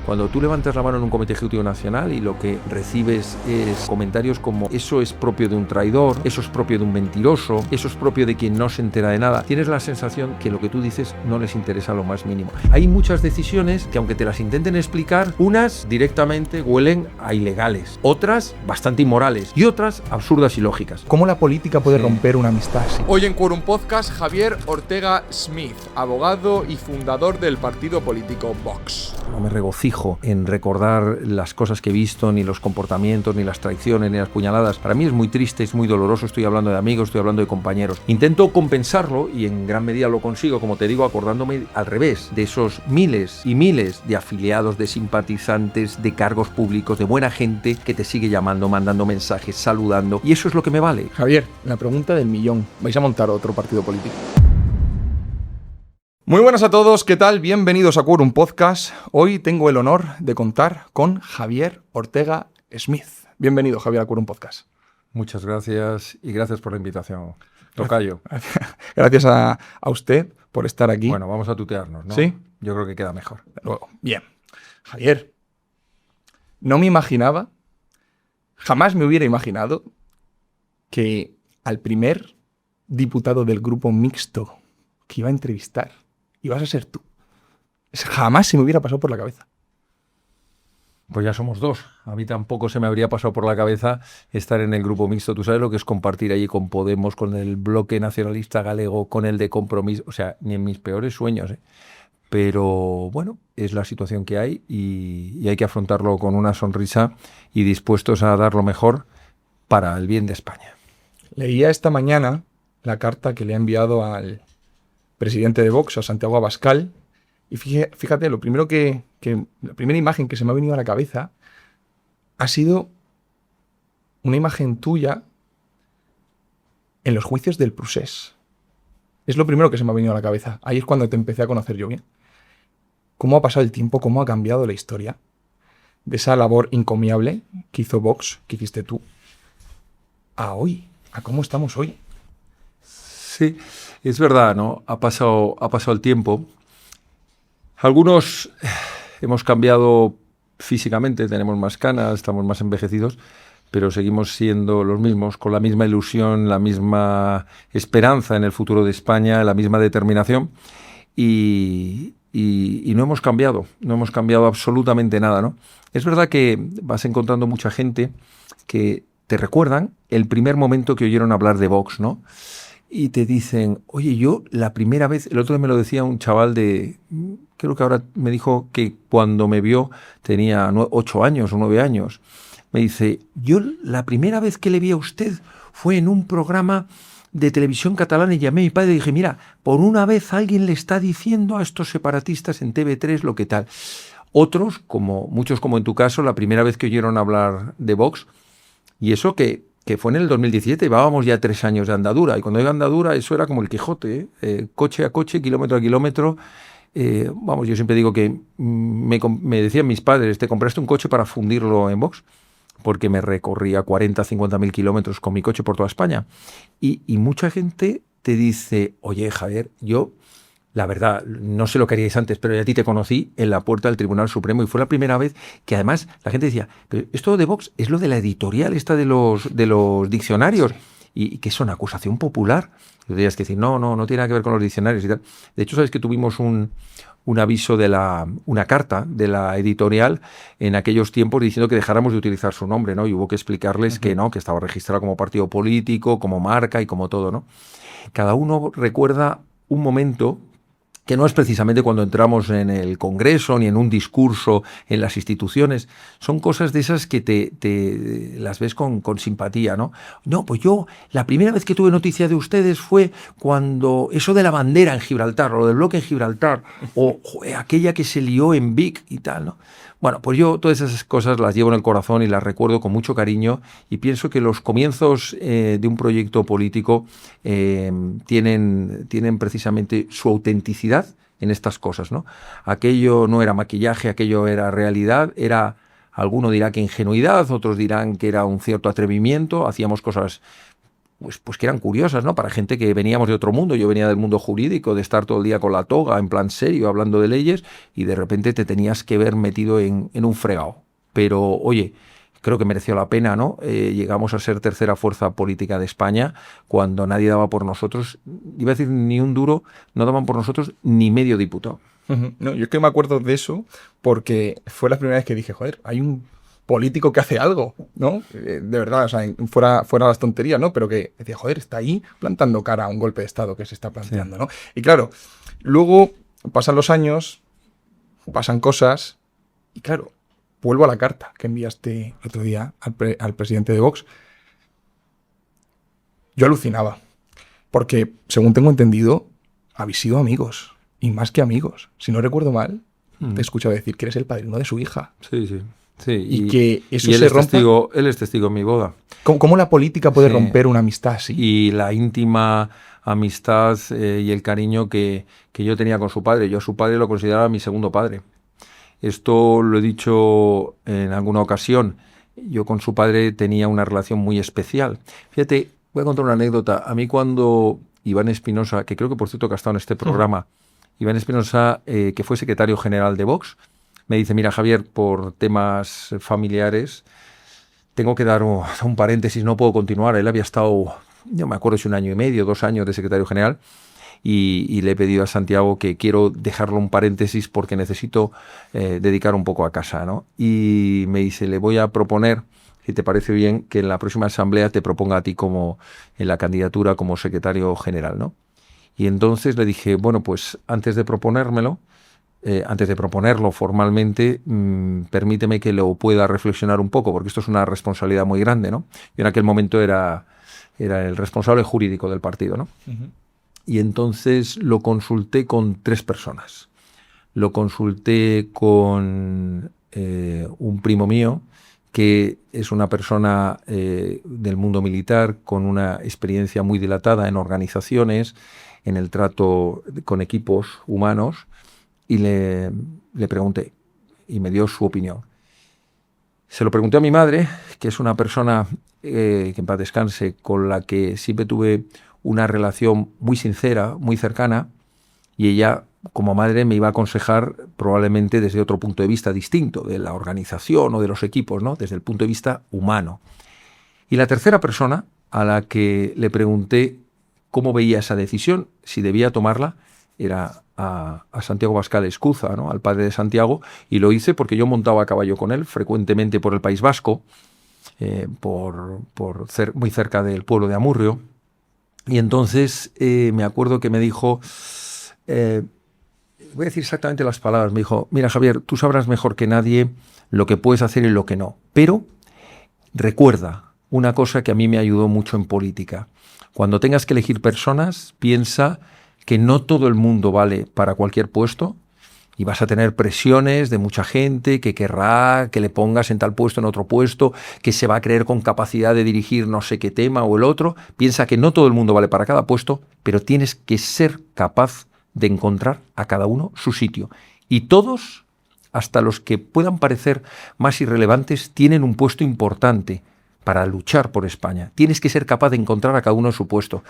Cuando tú levantas la mano en un comité ejecutivo nacional y lo que recibes es comentarios como eso es propio de un traidor, eso es propio de un mentiroso, eso es propio de quien no se entera de nada, tienes la sensación que lo que tú dices no les interesa lo más mínimo. Hay muchas decisiones que aunque te las intenten explicar, unas directamente huelen a ilegales, otras bastante inmorales y otras absurdas y lógicas. ¿Cómo la política puede romper una amistad así? Hoy en Quorum Podcast, Javier Ortega Smith, abogado y fundador del partido político Vox. No me regocijo en recordar las cosas que he visto, ni los comportamientos, ni las traiciones, ni las puñaladas. Para mí es muy triste, es muy doloroso. Estoy hablando de amigos, estoy hablando de compañeros. Intento compensarlo y en gran medida lo consigo, como te digo, acordándome al revés de esos miles y miles de afiliados, de simpatizantes, de cargos públicos, de buena gente que te sigue llamando, mandando mensajes, saludando. Y eso es lo que me vale. Javier, la pregunta del millón. ¿Vais a montar otro partido político? Muy buenas a todos, ¿qué tal? Bienvenidos a Quorum Podcast. Hoy tengo el honor de contar con Javier Ortega Smith. Bienvenido, Javier, a Quorum Podcast. Muchas gracias y gracias por la invitación. Tocayo. Gracias a usted por estar aquí. Bueno, vamos a tutearnos, ¿no? ¿Sí? Yo creo que queda mejor. Luego, bien. Javier, no me imaginaba, jamás me hubiera imaginado que al primer diputado del grupo mixto que iba a entrevistar ibas a ser tú. Jamás se me hubiera pasado por la cabeza. Pues ya somos dos. A mí tampoco se me habría pasado por la cabeza estar en el grupo mixto. Tú sabes lo que es compartir allí con Podemos, con el bloque nacionalista galego, con el de Compromís. O sea, ni en mis peores sueños, ¿eh? Pero bueno, es la situación que hay y hay que afrontarlo con una sonrisa y dispuestos a dar lo mejor para el bien de España. Leía esta mañana la carta que le ha enviado al presidente de Vox, a Santiago Abascal, y fíjate, la primera imagen que se me ha venido a la cabeza ha sido una imagen tuya en los juicios del Procés. Es lo primero que se me ha venido a la cabeza. Ahí es cuando te empecé a conocer yo bien. ¿Cómo ha pasado el tiempo? ¿Cómo ha cambiado la historia? De esa labor encomiable que hizo Vox, que hiciste tú, a hoy, a cómo estamos hoy. Sí, es verdad, ¿no? Ha pasado el tiempo. Algunos hemos cambiado físicamente, tenemos más canas, estamos más envejecidos, pero seguimos siendo los mismos, con la misma ilusión, la misma esperanza en el futuro de España, la misma determinación y no hemos cambiado absolutamente nada, ¿no? Es verdad que vas encontrando mucha gente que te recuerdan el primer momento que oyeron hablar de Vox, ¿no? Y te dicen, oye, yo la primera vez, el otro día me lo decía un chaval creo que ahora me dijo que cuando me vio tenía 8 años o 9 años. Me dice, yo la primera vez que le vi a usted fue en un programa de televisión catalana y llamé a mi padre y dije, mira, por una vez alguien le está diciendo a estos separatistas en TV3 lo que tal. Otros, muchos como en tu caso, la primera vez que oyeron hablar de Vox, y eso que fue en el 2017, llevábamos ya 3 años de andadura, y cuando digo andadura, eso era como el Quijote, coche a coche, kilómetro a kilómetro. Yo siempre digo que me decían mis padres, te compraste un coche para fundirlo en Vox, porque me recorría 40, 50.000 kilómetros con mi coche por toda España. Y mucha gente te dice, oye, Javier, yo, la verdad, no sé lo que haríais antes, pero yo a ti te conocí en la puerta del Tribunal Supremo y fue la primera vez que además la gente decía, pero esto de Vox es lo de la editorial esta de los diccionarios y que es una acusación popular. Y tenías que decir, no tiene nada que ver con los diccionarios y tal. De hecho, sabes que tuvimos un aviso una carta de la editorial en aquellos tiempos diciendo que dejáramos de utilizar su nombre, ¿no? Y hubo que explicarles que no, que estaba registrado como partido político, como marca y como todo, ¿no? Cada uno recuerda un momento que no es precisamente cuando entramos en el Congreso ni en un discurso en las instituciones. Son cosas de esas que te las ves con simpatía, ¿no? No, pues yo la primera vez que tuve noticia de ustedes fue cuando eso de la bandera en Gibraltar, o lo del bloque en Gibraltar, o aquella que se lió en Vic y tal, ¿no? Bueno, pues yo todas esas cosas las llevo en el corazón y las recuerdo con mucho cariño y pienso que los comienzos de un proyecto político tienen precisamente su autenticidad en estas cosas, ¿no? Aquello no era maquillaje, aquello era realidad, alguno dirá que ingenuidad, otros dirán que era un cierto atrevimiento, hacíamos cosas pues que eran curiosas, ¿no? Para gente que veníamos de otro mundo. Yo venía del mundo jurídico, de estar todo el día con la toga, en plan serio, hablando de leyes, y de repente te tenías que ver metido en un fregado. Pero, oye, creo que mereció la pena, ¿no? Llegamos a ser tercera fuerza política de España cuando nadie daba por nosotros, iba a decir ni un duro, no daban por nosotros ni medio diputado. No, yo es que me acuerdo de eso porque fue la primera vez que dije, joder, hay un político que hace algo, ¿no? De verdad, o sea, fuera las tonterías, ¿no? Pero que decía, joder, está ahí plantando cara a un golpe de Estado que se está planteando, ¿no? Y claro, luego pasan los años, pasan cosas, y claro, vuelvo a la carta que enviaste el otro día al presidente de Vox. Yo alucinaba, porque, según tengo entendido, habéis sido amigos, y más que amigos. Si no recuerdo mal, te he escuchado decir que eres el padrino de su hija. Sí, sí. Sí, y que eso él se rompa. Él es testigo en mi boda. ¿Cómo la política puede romper una amistad así? Y la íntima amistad y el cariño que yo tenía con su padre. Yo a su padre lo consideraba mi segundo padre. Esto lo he dicho en alguna ocasión. Yo con su padre tenía una relación muy especial. Fíjate, voy a contar una anécdota. A mí cuando Iván Espinosa, que creo que por cierto que ha estado en este programa, Iván Espinosa, que fue secretario general de Vox, me dice, mira Javier, por temas familiares tengo que dar un paréntesis, no puedo continuar. Él había estado, yo me acuerdo si 1 año y medio, 2 años de secretario general, y le he pedido a Santiago que quiero dejarlo un paréntesis porque necesito dedicar un poco a casa, ¿no? Y me dice, le voy a proponer, si te parece bien, que en la próxima asamblea te proponga a ti como en la candidatura como secretario general, ¿no? Y entonces le dije, bueno, pues antes de proponérmelo, antes de proponerlo formalmente, permíteme que lo pueda reflexionar un poco, porque esto es una responsabilidad muy grande, ¿no? Yo en aquel momento era el responsable jurídico del partido, ¿no? Uh-huh. Y entonces lo consulté con 3 personas. Lo consulté con un primo mío, que es una persona del mundo militar con una experiencia muy dilatada en organizaciones, en el trato con equipos humanos, y le pregunté, y me dio su opinión. Se lo pregunté a mi madre, que es una persona, que en paz descanse, con la que siempre tuve una relación muy sincera, muy cercana, y ella, como madre, me iba a aconsejar probablemente desde otro punto de vista distinto, de la organización o de los equipos, ¿no? Desde el punto de vista humano. Y la tercera persona a la que le pregunté cómo veía esa decisión, si debía tomarla, era a Santiago Abascal Escuza, ¿no? Al padre de Santiago, y lo hice porque yo montaba a caballo con él frecuentemente por el País Vasco, muy cerca del pueblo de Amurrio, y entonces me acuerdo que me dijo, voy a decir exactamente las palabras, me dijo, mira Javier, tú sabrás mejor que nadie lo que puedes hacer y lo que no, pero recuerda una cosa que a mí me ayudó mucho en política: cuando tengas que elegir personas, piensa que no todo el mundo vale para cualquier puesto y vas a tener presiones de mucha gente que querrá que le pongas en tal puesto, en otro puesto, que se va a creer con capacidad de dirigir no sé qué tema o el otro. Piensa que no todo el mundo vale para cada puesto, pero tienes que ser capaz de encontrar a cada uno su sitio. Y todos, hasta los que puedan parecer más irrelevantes, tienen un puesto importante para luchar por España. Tienes que ser capaz de encontrar a cada uno su puesto.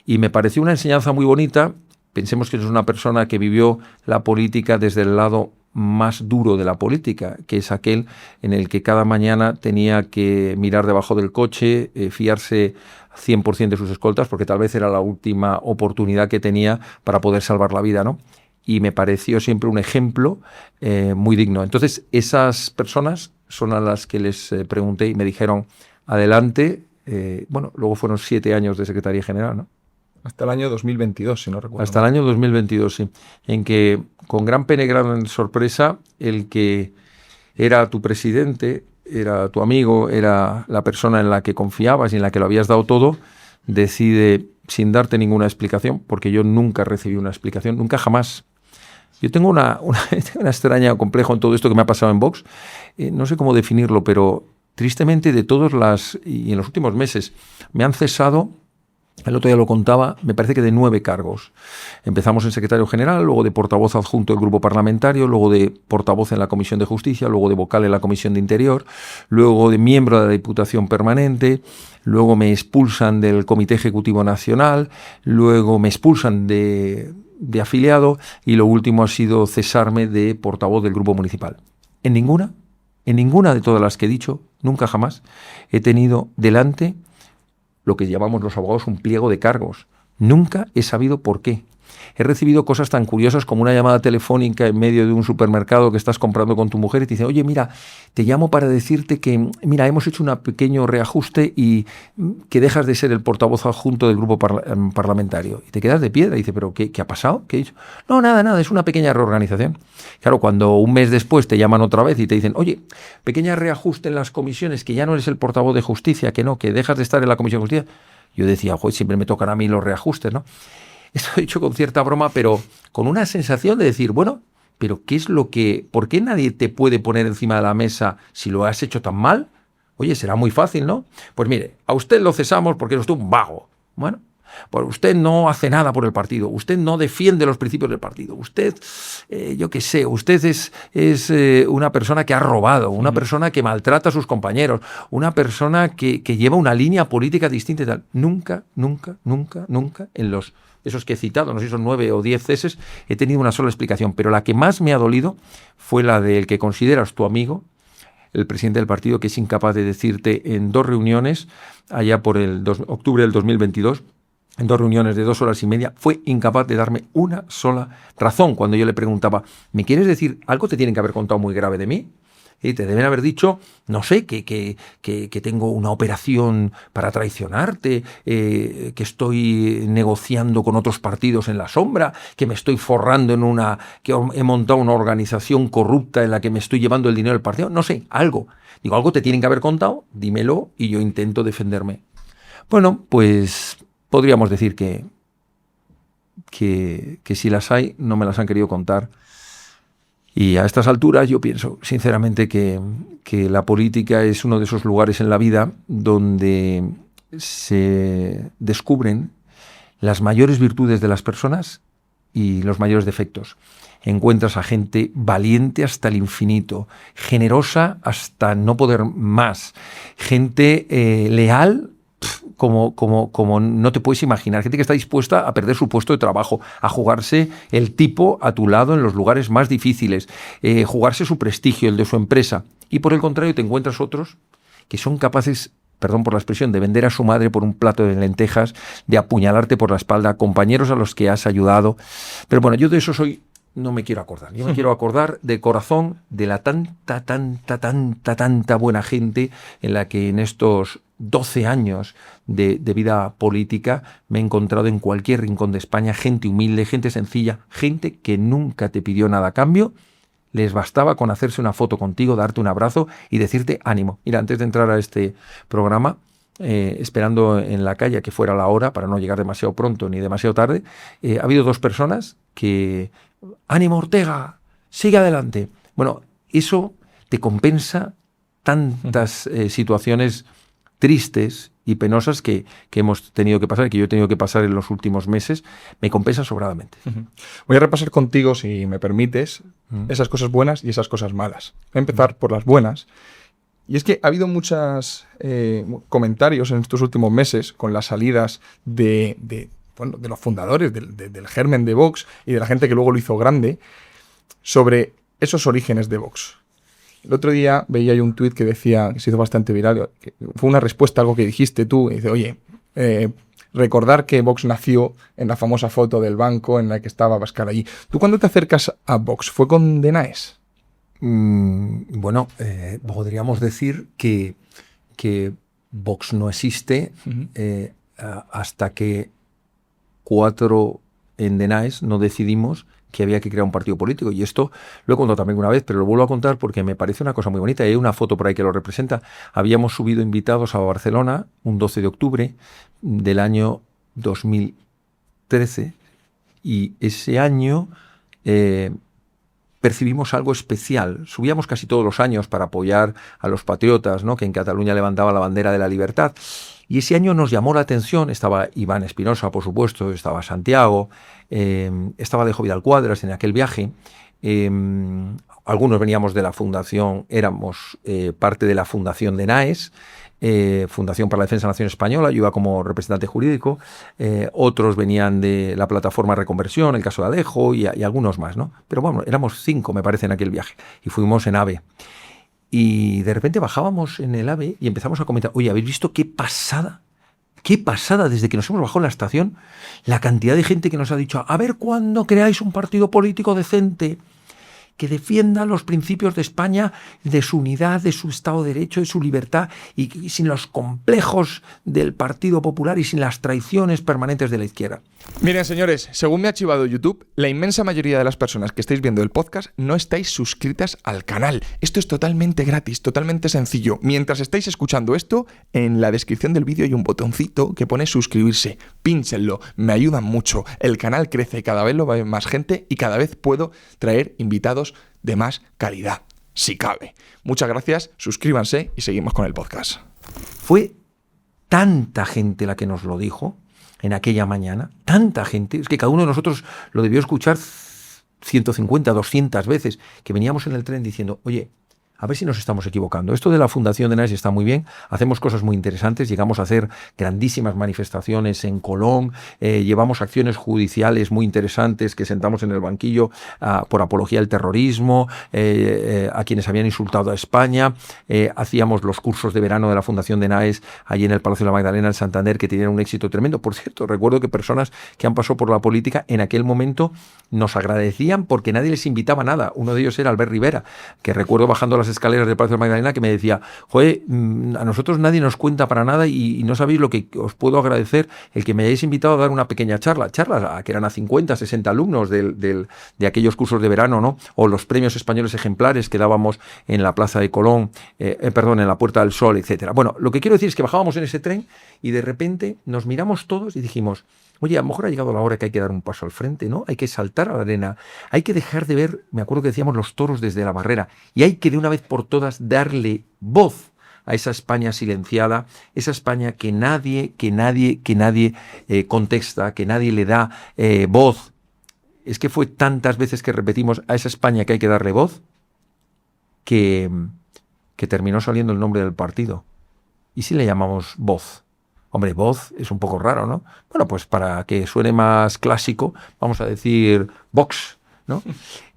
Y me pareció una enseñanza muy bonita. Pensemos que es una persona que vivió la política desde el lado más duro de la política, que es aquel en el que cada mañana tenía que mirar debajo del coche, fiarse 100% de sus escoltas, porque tal vez era la última oportunidad que tenía para poder salvar la vida, ¿no? Y me pareció siempre un ejemplo muy digno. Entonces, esas personas son a las que les pregunté y me dijeron, adelante. Bueno, luego fueron 7 años de secretaría general, ¿no? Hasta el año 2022, si no recuerdo. Hasta el año 2022, sí. En que, con gran pena y gran sorpresa, el que era tu presidente, era tu amigo, era la persona en la que confiabas y en la que lo habías dado todo, decide, sin darte ninguna explicación, porque yo nunca recibí una explicación, nunca jamás. Yo tengo una extraña complejo en todo esto que me ha pasado en Vox. No sé cómo definirlo, pero tristemente y en los últimos meses me han cesado el otro día lo contaba, me parece que de 9 cargos. Empezamos en secretario general, luego de portavoz adjunto del grupo parlamentario, luego de portavoz en la Comisión de Justicia, luego de vocal en la Comisión de Interior, luego de miembro de la Diputación Permanente, luego me expulsan del Comité Ejecutivo Nacional, luego me expulsan de afiliado y lo último ha sido cesarme de portavoz del grupo municipal. En ninguna de todas las que he dicho, nunca jamás he tenido delante lo que llamamos los abogados un pliego de cargos. Nunca he sabido por qué. He recibido cosas tan curiosas como una llamada telefónica en medio de un supermercado que estás comprando con tu mujer y te dice, oye, mira, te llamo para decirte que, mira, hemos hecho un pequeño reajuste y que dejas de ser el portavoz adjunto del grupo parlamentario. Y te quedas de piedra y dice, ¿pero qué ha pasado? ¿Qué he dicho? No, nada, es una pequeña reorganización. Claro, cuando un mes después te llaman otra vez y te dicen, oye, pequeña reajuste en las comisiones, que ya no eres el portavoz de justicia, que no, que dejas de estar en la comisión de justicia. Yo decía, joder, siempre me tocan a mí los reajustes, ¿no? Esto he dicho con cierta broma, pero con una sensación de decir, bueno, pero ¿por qué nadie te puede poner encima de la mesa si lo has hecho tan mal? Oye, será muy fácil, ¿no? Pues mire, a usted lo cesamos porque es usted un vago. Bueno, pues usted no hace nada por el partido, usted no defiende los principios del partido, usted, yo qué sé, usted es una persona que ha robado, una persona que maltrata a sus compañeros, una persona que lleva una línea política distinta y tal. Nunca en esos que he citado, no sé si son 9 o 10 ceses, he tenido una sola explicación, pero la que más me ha dolido fue la del que consideras tu amigo, el presidente del partido, que es incapaz de decirte en 2 reuniones, allá por octubre del 2022, en 2 reuniones de 2 horas y media, fue incapaz de darme una sola razón. Cuando yo le preguntaba, ¿me quieres decir algo? Te tienen que haber contado muy grave de mí. Y te deben haber dicho, no sé, que tengo una operación para traicionarte, que estoy negociando con otros partidos en la sombra, que me estoy forrando que he montado una organización corrupta en la que me estoy llevando el dinero del partido. No sé, algo. Digo, algo te tienen que haber contado, dímelo y yo intento defenderme. Bueno, pues podríamos decir que si las hay, no me las han querido contar. Y a estas alturas yo pienso, sinceramente, que la política es uno de esos lugares en la vida donde se descubren las mayores virtudes de las personas y los mayores defectos. Encuentras a gente valiente hasta el infinito, generosa hasta no poder más, gente leal como no te puedes imaginar, gente que está dispuesta a perder su puesto de trabajo, a jugarse el tipo a tu lado en los lugares más difíciles, jugarse su prestigio, el de su empresa. Y por el contrario te encuentras otros que son capaces, perdón por la expresión, de vender a su madre por un plato de lentejas, de apuñalarte por la espalda, compañeros a los que has ayudado. Pero bueno, yo de eso no me quiero acordar. Yo me quiero acordar de corazón de la tanta buena gente en la que en estos 12 años de vida política me he encontrado en cualquier rincón de España, gente humilde, gente sencilla, gente que nunca te pidió nada a cambio. Les bastaba con hacerse una foto contigo, darte un abrazo y decirte ánimo. Mira, antes de entrar a este programa, esperando en la calle que fuera la hora para no llegar demasiado pronto ni demasiado tarde, ha habido 2 personas que... ¡Ánimo, Ortega! ¡Sigue adelante! Bueno, eso te compensa tantas situaciones tristes y penosas que hemos tenido que pasar, que yo he tenido que pasar en los últimos meses, me compensa sobradamente. Voy a repasar contigo, si me permites, esas cosas buenas y esas cosas malas. Voy a empezar por las buenas. Y es que ha habido muchos comentarios en estos últimos meses con las salidas de los fundadores, del germen de Vox y de la gente que luego lo hizo grande, sobre esos orígenes de Vox. El otro día veía yo un tuit que decía, que se hizo bastante viral, que fue una respuesta a algo que dijiste tú, y dice, oye, recordar que Vox nació en la famosa foto del banco en la que estaba Abascal allí. ¿Tú cuando te acercas a Vox fue con Denaes? Bueno, podríamos decir que Vox no existe hasta que 4 en Denaes no decidimos que había que crear un partido político. Y esto lo he contado también una vez, pero lo vuelvo a contar porque me parece una cosa muy bonita. Hay una foto por ahí que lo representa. Habíamos subido invitados a Barcelona un 12 de octubre del año 2013 y ese año percibimos algo especial. Subíamos casi todos los años para apoyar a los patriotas, ¿no?, que en Cataluña levantaban la bandera de la libertad. Y ese año nos llamó la atención, estaba Iván Espinosa, por supuesto, estaba Santiago, estaba Alejo Vidal Cuadras en aquel viaje. Algunos veníamos de la fundación, éramos parte de la fundación de NAES, Fundación para la Defensa de la Nación Española, yo iba como representante jurídico, otros venían de la plataforma Reconversión, el caso de Alejo y algunos más, ¿no? Pero bueno, éramos 5, me parece, en aquel viaje, y fuimos en AVE. Y de repente bajábamos en el AVE y empezamos a comentar, oye, ¿habéis visto qué pasada? Qué pasada desde que nos hemos bajado en la estación, la cantidad de gente que nos ha dicho, a ver cuándo creáis un partido político decente que defienda los principios de España, de su unidad, de su Estado de Derecho, de su libertad, y sin los complejos del Partido Popular y sin las traiciones permanentes de la izquierda. Miren, señores, según me ha archivado YouTube, la inmensa mayoría de las personas que estáis viendo el podcast no estáis suscritas al canal. Esto es totalmente gratis, totalmente sencillo. Mientras estáis escuchando esto, en la descripción del vídeo hay un botoncito que pone suscribirse. Pínchenlo, me ayudan mucho. El canal crece, cada vez lo ve más gente y cada vez puedo traer invitados de más calidad, si cabe. Muchas gracias, suscríbanse y seguimos con el podcast. Fue tanta gente la que nos lo dijo en aquella mañana, tanta gente, es que cada uno de nosotros lo debió escuchar 150, 200 veces, que veníamos en el tren diciendo, oye, a ver si nos estamos equivocando. Esto de la Fundación de NAES está muy bien, hacemos cosas muy interesantes, llegamos a hacer grandísimas manifestaciones en Colón, llevamos acciones judiciales muy interesantes que sentamos en el banquillo por apología del terrorismo, a quienes habían insultado a España, hacíamos los cursos de verano de la Fundación de NAES allí en el Palacio de la Magdalena, en Santander, que tenían un éxito tremendo. Por cierto, recuerdo que personas que han pasado por la política en aquel momento nos agradecían porque nadie les invitaba a nada. Uno de ellos era Albert Rivera, que recuerdo bajando las escaleras del Palacio de la Magdalena que me decía, joder, a nosotros nadie nos cuenta para nada y no sabéis lo que os puedo agradecer el que me hayáis invitado a dar una pequeña charlas que eran a 50, 60 alumnos de aquellos cursos de verano, ¿no? O los premios españoles ejemplares que dábamos en la Plaza de Colón, en la Puerta del Sol, etcétera. Bueno, lo que quiero decir es que bajábamos en ese tren y de repente nos miramos todos y dijimos, oye, a lo mejor ha llegado la hora que hay que dar un paso al frente, ¿no? Hay que saltar a la arena, hay que dejar de ver, me acuerdo que decíamos los toros desde la barrera, y hay que de una vez por todas darle voz a esa España silenciada, esa España que nadie contesta, que nadie le da voz. Es que fue tantas veces que repetimos a esa España que hay que darle voz, que terminó saliendo el nombre del partido. ¿Y si le llamamos voz? Hombre, voz es un poco raro, ¿no? Bueno, pues para que suene más clásico, vamos a decir Vox, ¿no?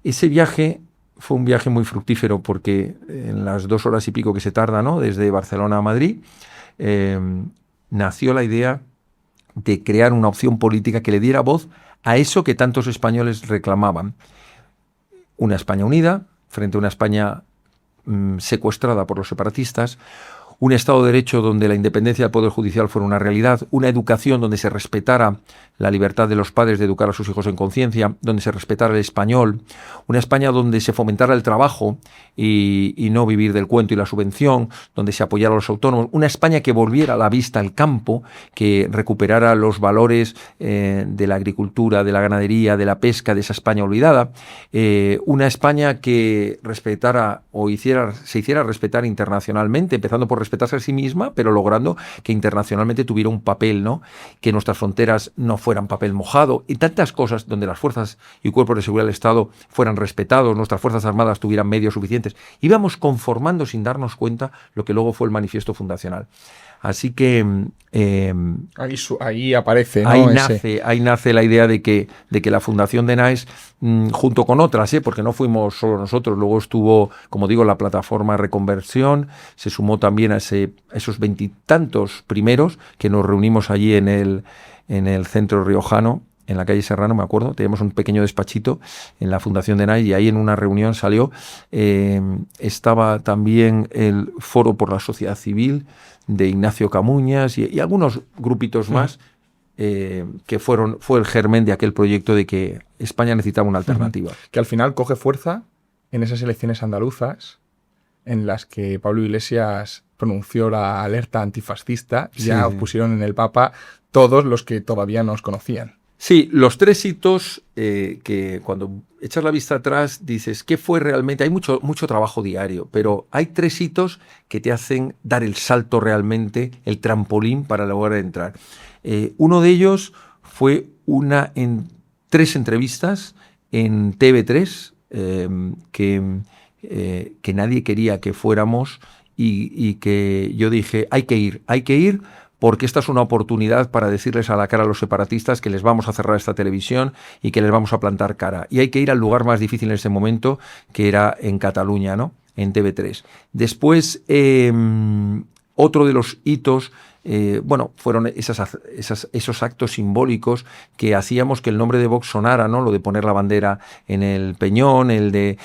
Ese viaje fue un viaje muy fructífero porque en las 2 horas y pico que se tarda, ¿no? Desde Barcelona a Madrid, nació la idea de crear una opción política que le diera voz a eso que tantos españoles reclamaban. Una España unida frente a una España secuestrada por los separatistas, un Estado de Derecho donde la independencia del Poder Judicial fuera una realidad, una educación donde se respetara la libertad de los padres de educar a sus hijos en conciencia, donde se respetara el español, una España donde se fomentara el trabajo y no vivir del cuento y la subvención, donde se apoyara a los autónomos, una España que volviera la vista al campo, que recuperara los valores de la agricultura, de la ganadería, de la pesca, de esa España olvidada, una España que respetara o se hiciera respetar internacionalmente, empezando por respetarse a sí misma, pero logrando que internacionalmente tuviera un papel, ¿no? Que nuestras fronteras no fueran papel mojado y tantas cosas donde las fuerzas y cuerpos de seguridad del Estado fueran respetados, nuestras fuerzas armadas tuvieran medios suficientes. Íbamos conformando sin darnos cuenta lo que luego fue el manifiesto fundacional. Así que ahí aparece, ¿no? Ahí nace la idea de que la Fundación de NAES, junto con otras, porque no fuimos solo nosotros, luego estuvo, como digo, la plataforma Reconversión, se sumó también a esos 20 y tantos primeros que nos reunimos allí en el centro riojano, en la calle Serrano, me acuerdo, teníamos un pequeño despachito en la Fundación de NAES y ahí en una reunión salió, estaba también el Foro por la Sociedad Civil de Ignacio Camuñas y algunos grupitos más que fue el germen de aquel proyecto de que España necesitaba una alternativa. Que al final coge fuerza en esas elecciones andaluzas en las que Pablo Iglesias pronunció la alerta antifascista y ya pusieron en el Papa todos los que todavía nos conocían. Sí, los 3 hitos que cuando echas la vista atrás dices, ¿qué fue realmente? Hay mucho trabajo diario, pero hay 3 hitos que te hacen dar el salto realmente, el trampolín para lograr entrar. Uno de ellos fue 3 entrevistas en TV3 que nadie quería que fuéramos y que yo dije, hay que ir, porque esta es una oportunidad para decirles a la cara a los separatistas que les vamos a cerrar esta televisión y que les vamos a plantar cara. Y hay que ir al lugar más difícil en ese momento, que era en Cataluña, ¿no? En TV3. Después, otro de los hitos, fueron esos actos simbólicos que hacíamos que el nombre de Vox sonara, ¿no? Lo de poner la bandera en el Peñón, el de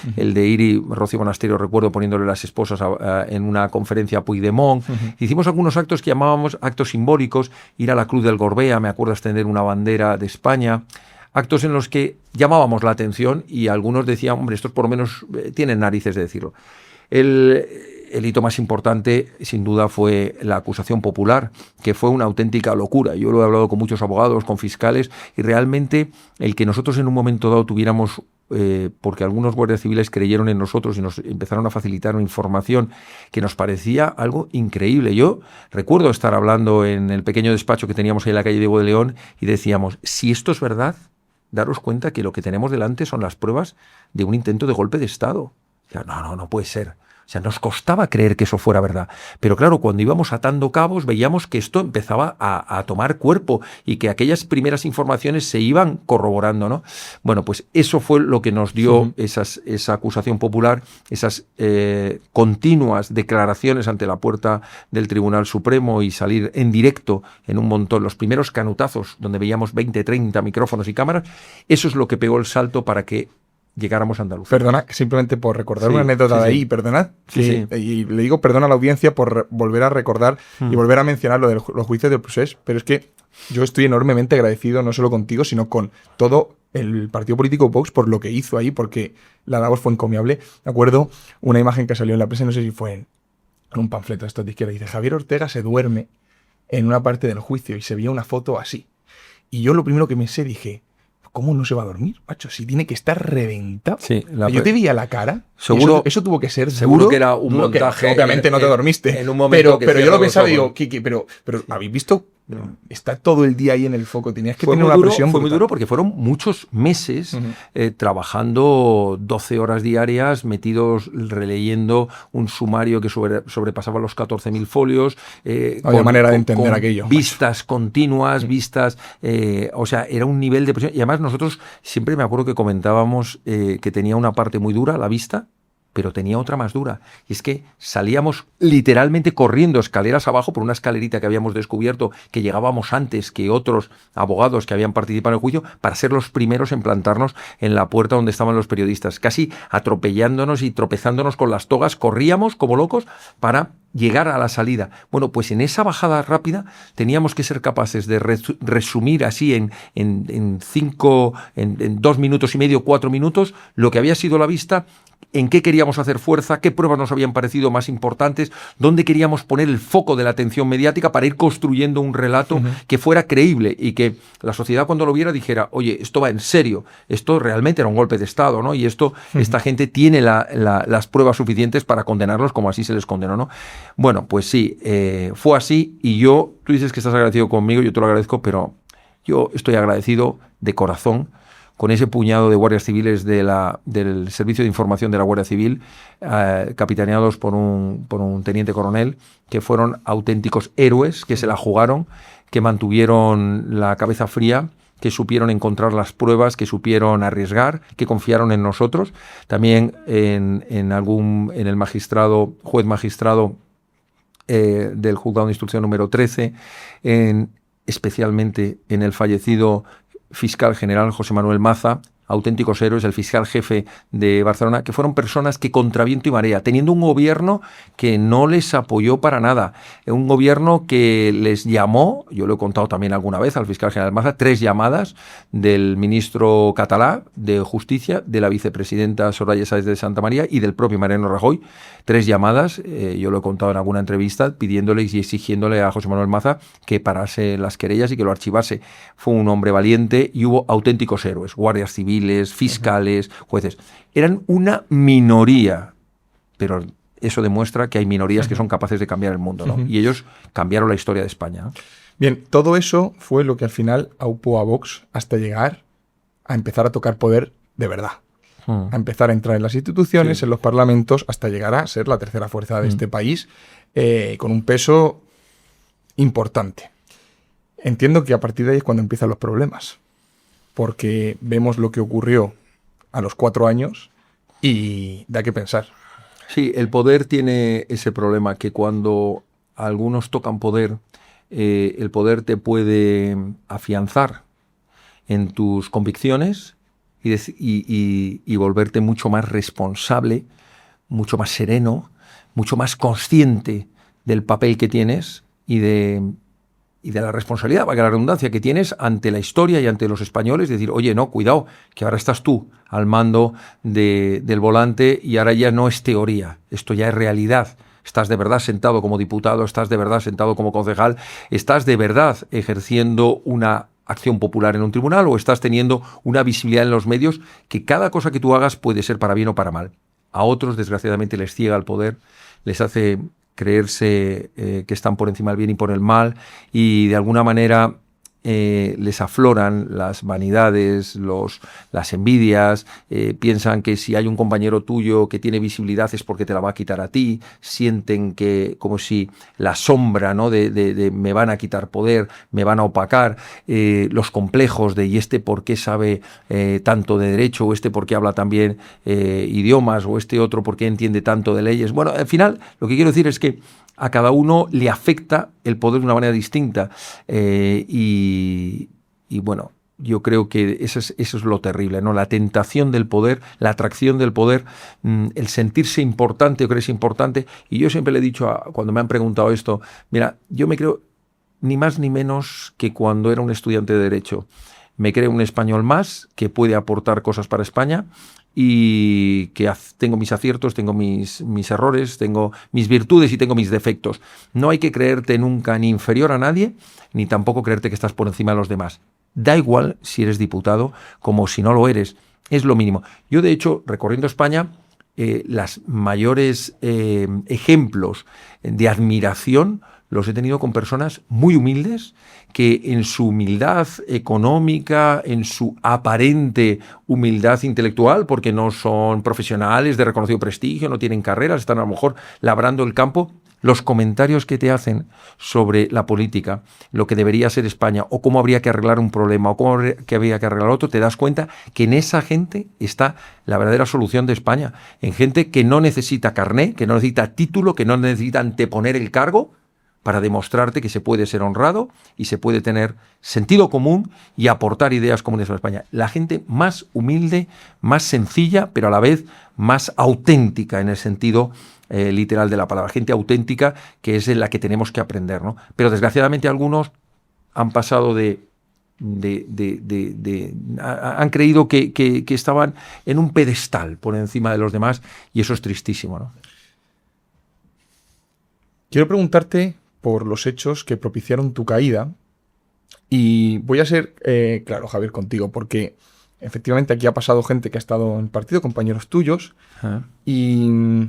ir y Rocío Monasterio, recuerdo, poniéndole las esposas en una conferencia a Puigdemont. Hicimos algunos actos que llamábamos actos simbólicos, ir a la Cruz del Gorbea, me acuerdo, extender una bandera de España. Actos en los que llamábamos la atención y algunos decían, hombre, estos por lo menos tienen narices de decirlo. El hito más importante, sin duda, fue la acusación popular, que fue una auténtica locura. Yo lo he hablado con muchos abogados, con fiscales, y realmente el que nosotros en un momento dado tuviéramos, porque algunos guardias civiles creyeron en nosotros y nos empezaron a facilitar una información que nos parecía algo increíble. Yo recuerdo estar hablando en el pequeño despacho que teníamos ahí en la calle Diego de León y decíamos, si esto es verdad, daros cuenta que lo que tenemos delante son las pruebas de un intento de golpe de Estado. O sea, no puede ser. O sea, nos costaba creer que eso fuera verdad. Pero claro, cuando íbamos atando cabos, veíamos que esto empezaba a tomar cuerpo y que aquellas primeras informaciones se iban corroborando, ¿no? Bueno, pues eso fue lo que nos dio esa acusación popular, esas continuas declaraciones ante la puerta del Tribunal Supremo y salir en directo en un montón, los primeros canutazos donde veíamos 20, 30 micrófonos y cámaras. Eso es lo que pegó el salto para que llegáramos a Andalucía. Perdona, simplemente por recordar una anécdota de ahí, perdonad. Y le digo perdón a la audiencia por volver a recordar y volver a mencionar lo de los juicios del procés, pero es que yo estoy enormemente agradecido no solo contigo, sino con todo el partido político Vox por lo que hizo ahí, porque la labor fue encomiable. Me acuerdo una imagen que salió en la prensa, no sé si fue en un panfleto de estos de izquierda, dice, Javier Ortega se duerme en una parte del juicio y se veía una foto así. Y yo lo primero que pensé, dije, ¿cómo no se va a dormir, macho? Si tiene que estar reventado. Sí, yo te veía la cara. Seguro, eso tuvo que ser seguro que era un montaje. Obviamente no te dormiste. En un momento pero yo lo pensaba y digo, Kiki, pero ¿habéis visto? Está todo el día ahí en el foco. Tenías que tener una presión. Fue muy duro porque fueron muchos meses trabajando 12 horas diarias, metidos releyendo un sumario que sobrepasaba los 14.000 folios. Había manera de entender aquello. Vistas continuas, o sea, era un nivel de presión. Y además nosotros siempre me acuerdo que comentábamos que tenía una parte muy dura, la vista, pero tenía otra más dura. Y es que salíamos literalmente corriendo escaleras abajo por una escalerita que habíamos descubierto, que llegábamos antes que otros abogados que habían participado en el juicio, para ser los primeros en plantarnos en la puerta donde estaban los periodistas. Casi atropellándonos y tropezándonos con las togas, corríamos como locos para llegar a la salida. Bueno, pues en esa bajada rápida teníamos que ser capaces de resumir así en 2 minutos y medio, 4 minutos, lo que había sido la vista, en qué queríamos hacer fuerza, qué pruebas nos habían parecido más importantes, dónde queríamos poner el foco de la atención mediática para ir construyendo un relato que fuera creíble y que la sociedad cuando lo viera dijera, oye, esto va en serio, esto realmente era un golpe de Estado, ¿no? Y esta gente tiene las pruebas suficientes para condenarlos como así se les condenó, ¿no? Bueno, pues sí, fue así y tú dices que estás agradecido conmigo, yo te lo agradezco, pero yo estoy agradecido de corazón con ese puñado de guardias civiles del Servicio de Información de la Guardia Civil, capitaneados por un teniente coronel, que fueron auténticos héroes, que se la jugaron, que mantuvieron la cabeza fría, que supieron encontrar las pruebas, que supieron arriesgar, que confiaron en nosotros. También en el juez magistrado del juzgado de instrucción número 13, especialmente en el fallecido fiscal general José Manuel Maza, auténticos héroes, el fiscal jefe de Barcelona, que fueron personas que contra viento y marea, teniendo un gobierno que no les apoyó para nada, un gobierno que les llamó, yo lo he contado también alguna vez al fiscal general Maza, 3 llamadas del ministro catalá de Justicia, de la vicepresidenta Soraya Sáez de Santamaría y del propio Mariano Rajoy, 3 llamadas, yo lo he contado en alguna entrevista, pidiéndole y exigiéndole a José Manuel Maza que parase las querellas y que lo archivase. Fue un hombre valiente y hubo auténticos héroes, guardias civiles, fiscales, jueces. Eran una minoría, pero eso demuestra que hay minorías que son capaces de cambiar el mundo, ¿no? Y ellos cambiaron la historia de España, ¿no? Bien, todo eso fue lo que al final aupó a Vox hasta llegar a empezar a tocar poder de verdad. A empezar a entrar en las instituciones, en los parlamentos, hasta llegar a ser la tercera fuerza de este país, con un peso importante. Entiendo que a partir de ahí es cuando empiezan los problemas, porque vemos lo que ocurrió a los 4 años y da que pensar. Sí, el poder tiene ese problema que cuando algunos tocan poder, el poder te puede afianzar en tus convicciones y volverte mucho más responsable, mucho más sereno, mucho más consciente del papel que tienes y de la responsabilidad, valga la redundancia, que tienes ante la historia y ante los españoles, decir, oye, no, cuidado, que ahora estás tú al mando del volante y ahora ya no es teoría, esto ya es realidad. Estás de verdad sentado como diputado, estás de verdad sentado como concejal, estás de verdad ejerciendo una acción popular en un tribunal o estás teniendo una visibilidad en los medios que cada cosa que tú hagas puede ser para bien o para mal. A otros, desgraciadamente, les ciega el poder, les hace creerse que están por encima del bien y por el mal y de alguna manera les afloran las vanidades, las envidias, piensan que si hay un compañero tuyo que tiene visibilidad es porque te la va a quitar a ti, sienten que como si la sombra, ¿no? de me van a quitar poder, me van a opacar, los complejos de y este por qué sabe tanto de derecho, o este por qué habla también idiomas, o este otro por qué entiende tanto de leyes. Bueno, al final lo que quiero decir es que a cada uno le afecta el poder de una manera distinta y bueno, yo creo que eso es lo terrible, ¿no? La tentación del poder, la atracción del poder, el sentirse importante o creerse importante. Y yo siempre le he dicho, cuando me han preguntado esto, mira, yo me creo ni más ni menos que cuando era un estudiante de Derecho. Me creo un español más que puede aportar cosas para España y que tengo mis aciertos, tengo mis errores, tengo mis virtudes y tengo mis defectos. No hay que creerte nunca ni inferior a nadie, ni tampoco creerte que estás por encima de los demás. Da igual si eres diputado como si no lo eres, es lo mínimo. Yo, de hecho, recorriendo España, las mayores ejemplos de admiración los he tenido con personas muy humildes que en su humildad económica, en su aparente humildad intelectual, porque no son profesionales de reconocido prestigio, no tienen carreras, están a lo mejor labrando el campo, los comentarios que te hacen sobre la política, lo que debería ser España, o cómo habría que arreglar un problema, o cómo habría que arreglar otro, te das cuenta que en esa gente está la verdadera solución de España. En gente que no necesita carné, que no necesita título, que no necesita anteponer el cargo, para demostrarte que se puede ser honrado y se puede tener sentido común y aportar ideas comunes a España. La gente más humilde, más sencilla, pero a la vez más auténtica en el sentido literal de la palabra. Gente auténtica que es en la que tenemos que aprender, ¿no? Pero desgraciadamente algunos han pasado han creído que estaban en un pedestal por encima de los demás y eso es tristísimo, ¿no? Quiero preguntarte por los hechos que propiciaron tu caída. Y voy a ser claro, Javier, contigo, porque efectivamente aquí ha pasado gente que ha estado en el partido, compañeros tuyos, y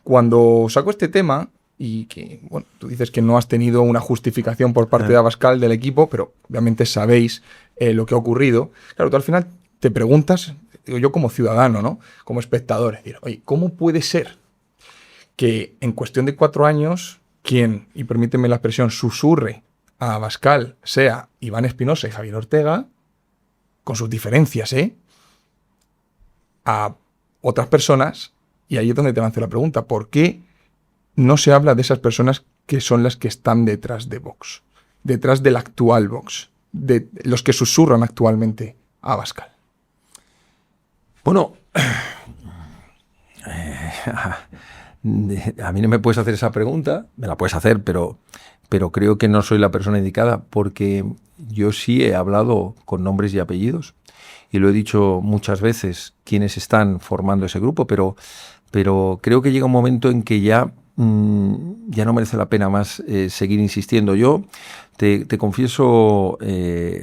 cuando saco este tema, y que, bueno, tú dices que no has tenido una justificación por parte de Abascal, del equipo, pero obviamente sabéis lo que ha ocurrido. Claro, tú al final te preguntas, digo yo como ciudadano, ¿no? Como espectador, es decir, oye, ¿cómo puede ser que en cuestión de 4 años quien, y permíteme la expresión, susurre a Abascal sea Iván Espinosa y Javier Ortega, con sus diferencias, a otras personas? Y ahí es donde te lanzo la pregunta, ¿por qué no se habla de esas personas que son las que están detrás de Vox, detrás del actual Vox, de los que susurran actualmente a Abascal? Bueno, a mí no me puedes hacer esa pregunta, me la puedes hacer, pero creo que no soy la persona indicada, porque yo sí he hablado con nombres y apellidos y lo he dicho muchas veces quienes están formando ese grupo, pero creo que llega un momento en que ya no merece la pena más seguir insistiendo. Yo te confieso,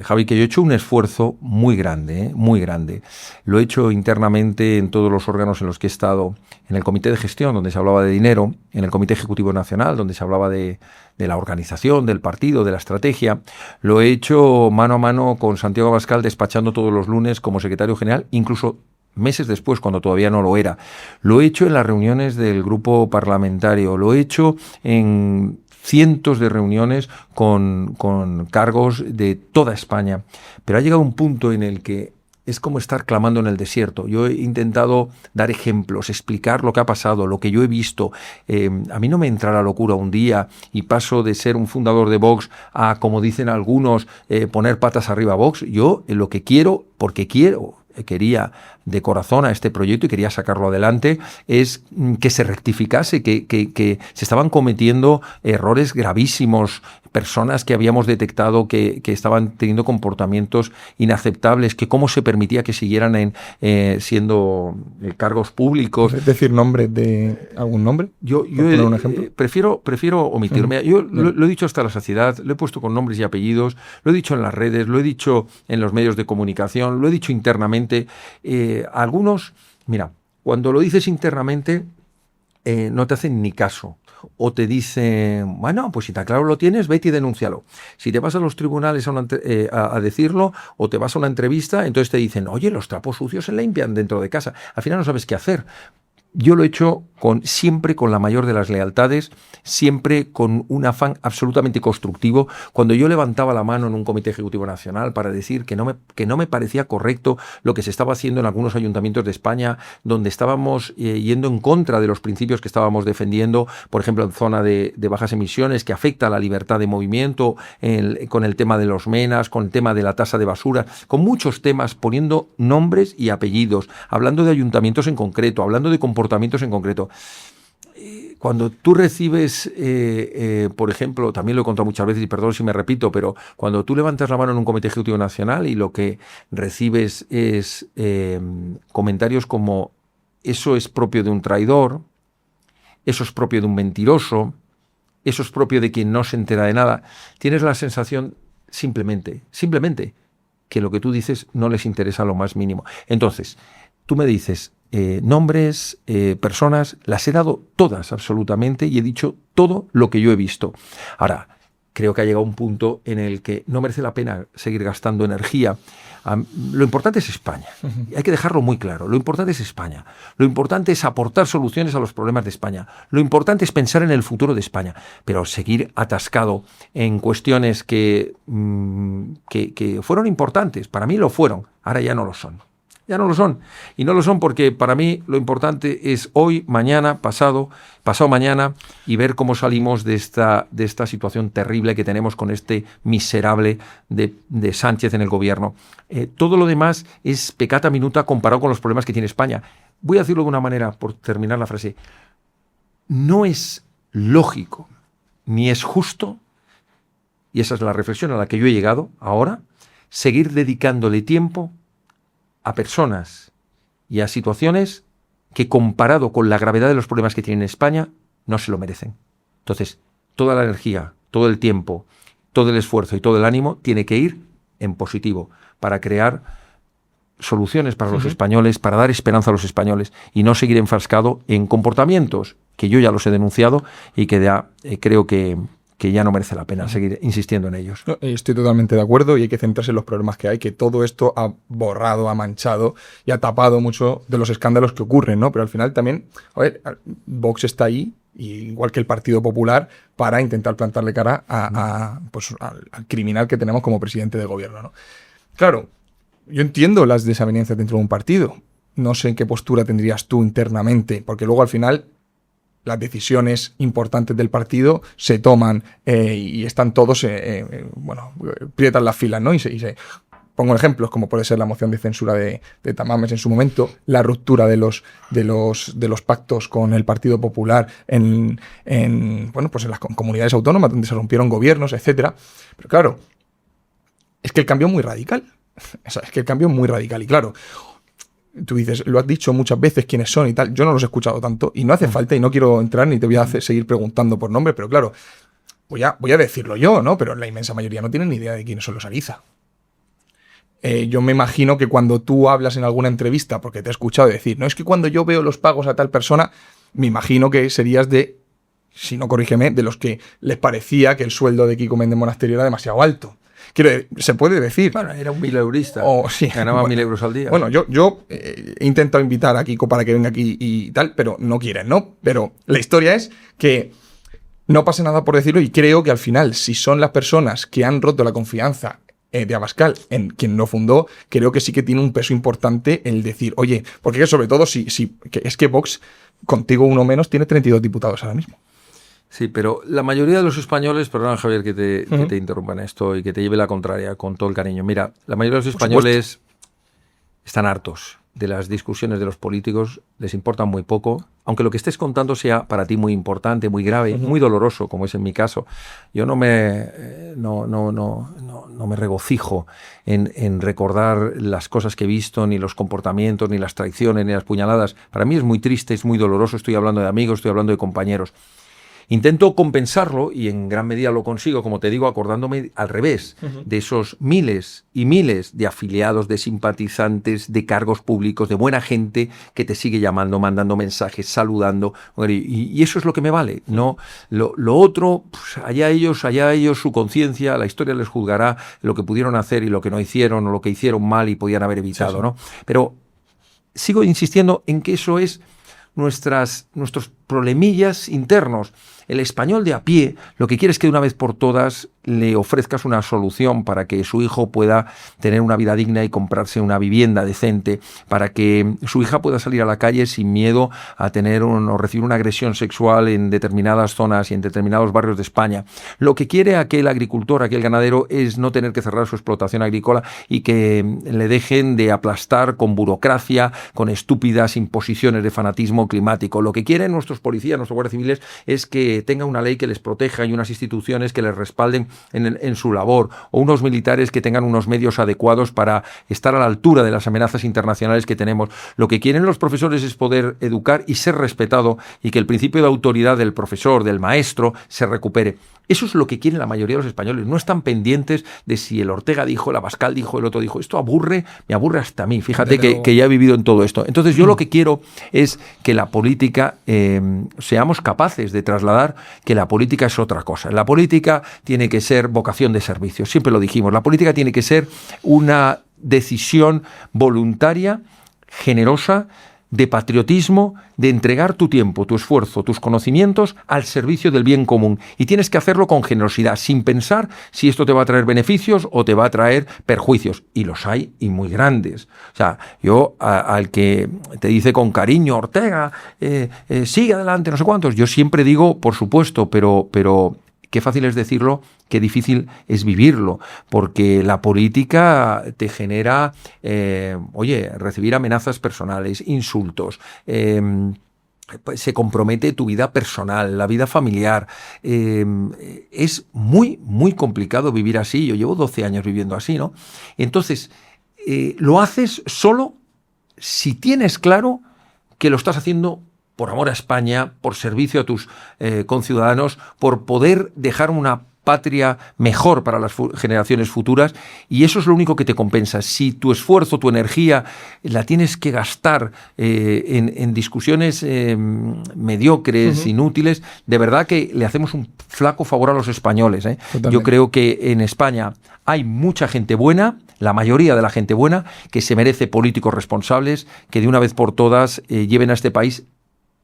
Javi, que yo he hecho un esfuerzo muy grande, muy grande. Lo he hecho internamente en todos los órganos en los que he estado, en el Comité de Gestión, donde se hablaba de dinero, en el Comité Ejecutivo Nacional, donde se hablaba de la organización, del partido, de la estrategia. Lo he hecho mano a mano con Santiago Abascal, despachando todos los lunes como secretario general, incluso meses después, cuando todavía no lo era. Lo he hecho en las reuniones del grupo parlamentario, lo he hecho en cientos de reuniones con cargos de toda España. Pero ha llegado un punto en el que es como estar clamando en el desierto. Yo he intentado dar ejemplos, explicar lo que ha pasado, lo que yo he visto. A mí no me entra la locura un día y paso de ser un fundador de Vox a, como dicen algunos, poner patas arriba a Vox. Yo lo que quiero, porque quería de corazón a este proyecto y quería sacarlo adelante, es que se rectificase, que se estaban cometiendo errores gravísimos, personas que habíamos detectado que estaban teniendo comportamientos inaceptables, que cómo se permitía que siguieran siendo cargos públicos. ¿Es decir, nombre de algún nombre? Yo poner un ejemplo. Prefiero omitirme. Yo lo he dicho hasta la saciedad, lo he puesto con nombres y apellidos, lo he dicho en las redes, lo he dicho en los medios de comunicación, lo he dicho internamente. Algunos, mira, cuando lo dices internamente, no te hacen ni caso. O te dicen, bueno, pues si tan claro lo tienes, vete y denúncialo. Si te vas a los tribunales a decirlo, o te vas a una entrevista, entonces te dicen, oye, los trapos sucios se limpian dentro de casa. Al final no sabes qué hacer. Yo lo he hecho siempre con la mayor de las lealtades, siempre con un afán absolutamente constructivo. Cuando yo levantaba la mano en un Comité Ejecutivo Nacional para decir que no me parecía correcto lo que se estaba haciendo en algunos ayuntamientos de España, donde estábamos yendo en contra de los principios que estábamos defendiendo, por ejemplo, en zona de bajas emisiones, que afecta a la libertad de movimiento, con el tema de los menas, con el tema de la tasa de basura, con muchos temas, poniendo nombres y apellidos, hablando de ayuntamientos en concreto, hablando de comportamientos en concreto. Cuando tú recibes, por ejemplo, también lo he contado muchas veces y perdón si me repito, pero cuando tú levantas la mano en un Comité Ejecutivo Nacional y lo que recibes es comentarios como eso es propio de un traidor, eso es propio de un mentiroso, eso es propio de quien no se entera de nada, tienes la sensación simplemente que lo que tú dices no les interesa lo más mínimo. Entonces, tú me dices nombres, personas, las he dado todas absolutamente y he dicho todo lo que yo he visto. Ahora, creo que ha llegado un punto en el que no merece la pena seguir gastando energía. Lo importante es España. Hay que dejarlo muy claro. Lo importante es España. Lo importante es aportar soluciones a los problemas de España. Lo importante es pensar en el futuro de España. Pero seguir atascado en cuestiones que fueron importantes, para mí lo fueron, ahora ya no lo son. Ya no lo son. Y no lo son porque para mí lo importante es hoy, mañana, pasado mañana y ver cómo salimos de esta situación terrible que tenemos con este miserable de Sánchez en el gobierno. Todo lo demás es peccata minuta comparado con los problemas que tiene España. Voy a decirlo de una manera, por terminar la frase. No es lógico ni es justo, y esa es la reflexión a la que yo he llegado ahora, seguir dedicándole tiempo a personas y a situaciones que, comparado con la gravedad de los problemas que tiene España, no se lo merecen. Entonces, toda la energía, todo el tiempo, todo el esfuerzo y todo el ánimo tiene que ir en positivo para crear soluciones para los españoles, para dar esperanza a los españoles y no seguir enfrascado en comportamientos que yo ya los he denunciado y que ya creo que ya no merece la pena seguir insistiendo en ellos. No, estoy totalmente de acuerdo y hay que centrarse en los problemas que hay, que todo esto ha borrado, ha manchado y ha tapado mucho de los escándalos que ocurren, ¿no? Pero al final también, a ver, Vox está ahí, igual que el Partido Popular, para intentar plantarle cara al criminal que tenemos como presidente de gobierno, ¿no? Claro, yo entiendo las desavenencias dentro de un partido. No sé en qué postura tendrías tú internamente, porque luego al final las decisiones importantes del partido se toman y están todos, aprietan las filas, ¿no? pongo ejemplos como puede ser la moción de censura de Tamames en su momento, la ruptura de los pactos con el Partido Popular en las comunidades autónomas donde se rompieron gobiernos, etcétera. Pero claro, es que el cambio es muy radical. O sea, es que el cambio es muy radical. Y claro, tú dices, lo has dicho muchas veces quiénes son y tal. Yo no los he escuchado tanto y no hace falta y no quiero entrar ni te voy a seguir preguntando por nombre, pero claro, voy a decirlo yo, ¿no? Pero la inmensa mayoría no tienen ni idea de quiénes son los Ariza. Yo me imagino que cuando tú hablas en alguna entrevista, porque te he escuchado decir, no, es que cuando yo veo los pagos a tal persona, me imagino que serías de, si no corrígeme, de los que les parecía que el sueldo de Kiko Méndez Monasterio era demasiado alto. Se puede decir. Bueno, era un 1000eurista. Sí, ganaba 1000 euros al día. Bueno, yo he intentado invitar a Kiko para que venga aquí y tal, pero no quieren, ¿no? Pero la historia es que no pasa nada por decirlo y creo que al final, si son las personas que han roto la confianza de Abascal en quien lo fundó, creo que sí que tiene un peso importante el decir, oye, porque sobre todo es que Vox, contigo uno menos, tiene 32 diputados ahora mismo. Sí, pero la mayoría de los españoles, perdona Javier que te interrumpa en esto y que te lleve la contraria con todo el cariño. Mira, la mayoría de los españoles están hartos de las discusiones de los políticos, les importa muy poco, aunque lo que estés contando sea para ti muy importante, muy grave, muy doloroso, como es en mi caso. Yo no me regocijo en recordar las cosas que he visto, ni los comportamientos, ni las traiciones, ni las puñaladas. Para mí es muy triste, es muy doloroso, estoy hablando de amigos, estoy hablando de compañeros. Intento compensarlo y en gran medida lo consigo, como te digo, acordándome al revés de esos miles y miles de afiliados, de simpatizantes, de cargos públicos, de buena gente que te sigue llamando, mandando mensajes, saludando. Y eso es lo que me vale. No, lo otro, pues allá ellos, su conciencia, la historia les juzgará lo que pudieron hacer y lo que no hicieron, o lo que hicieron mal y podían haber evitado, sí. ¿No? Pero sigo insistiendo en que eso es nuestros problemillas internos. El español de a pie lo que quiere es que de una vez por todas le ofrezcas una solución para que su hijo pueda tener una vida digna y comprarse una vivienda decente, para que su hija pueda salir a la calle sin miedo a tener o recibir una agresión sexual en determinadas zonas y en determinados barrios de España. Lo que quiere aquel agricultor, aquel ganadero, es no tener que cerrar su explotación agrícola y que le dejen de aplastar con burocracia, con estúpidas imposiciones de fanatismo climático. Lo que quieren nuestros policías, nuestros guardias civiles, es que tenga una ley que les proteja y unas instituciones que les respalden en su labor, o unos militares que tengan unos medios adecuados para estar a la altura de las amenazas internacionales que tenemos. Lo que quieren los profesores es poder educar y ser respetado y que el principio de autoridad del profesor, del maestro, se recupere. Eso es lo que quieren la mayoría de los españoles. No están pendientes de si el Ortega dijo, el Abascal dijo, el otro dijo. Esto me aburre hasta a mí. Fíjate que ya he vivido en todo esto. Entonces yo lo que quiero es que la política, seamos capaces de trasladar que la política es otra cosa. La política tiene que ser vocación de servicio. Siempre lo dijimos. La política tiene que ser una decisión voluntaria, generosa, de patriotismo, de entregar tu tiempo, tu esfuerzo, tus conocimientos al servicio del bien común. Y tienes que hacerlo con generosidad, sin pensar si esto te va a traer beneficios o te va a traer perjuicios. Y los hay, y muy grandes. O sea, yo al que te dice con cariño, Ortega, sigue adelante, no sé cuántos, yo siempre digo, por supuesto, pero qué fácil es decirlo, qué difícil es vivirlo, porque la política te genera, recibir amenazas personales, insultos, se compromete tu vida personal, la vida familiar. Es muy, muy complicado vivir así. Yo llevo 12 años viviendo así, ¿no? Entonces, lo haces solo si tienes claro que lo estás haciendo por amor a España, por servicio a tus conciudadanos, por poder dejar una patria mejor para las generaciones futuras, y eso es lo único que te compensa. Si tu esfuerzo, tu energía la tienes que gastar en discusiones mediocres, inútiles, de verdad que le hacemos un flaco favor a los españoles. Yo creo que en España hay mucha gente buena, la mayoría de la gente buena, que se merece políticos responsables, que de una vez por todas lleven a este país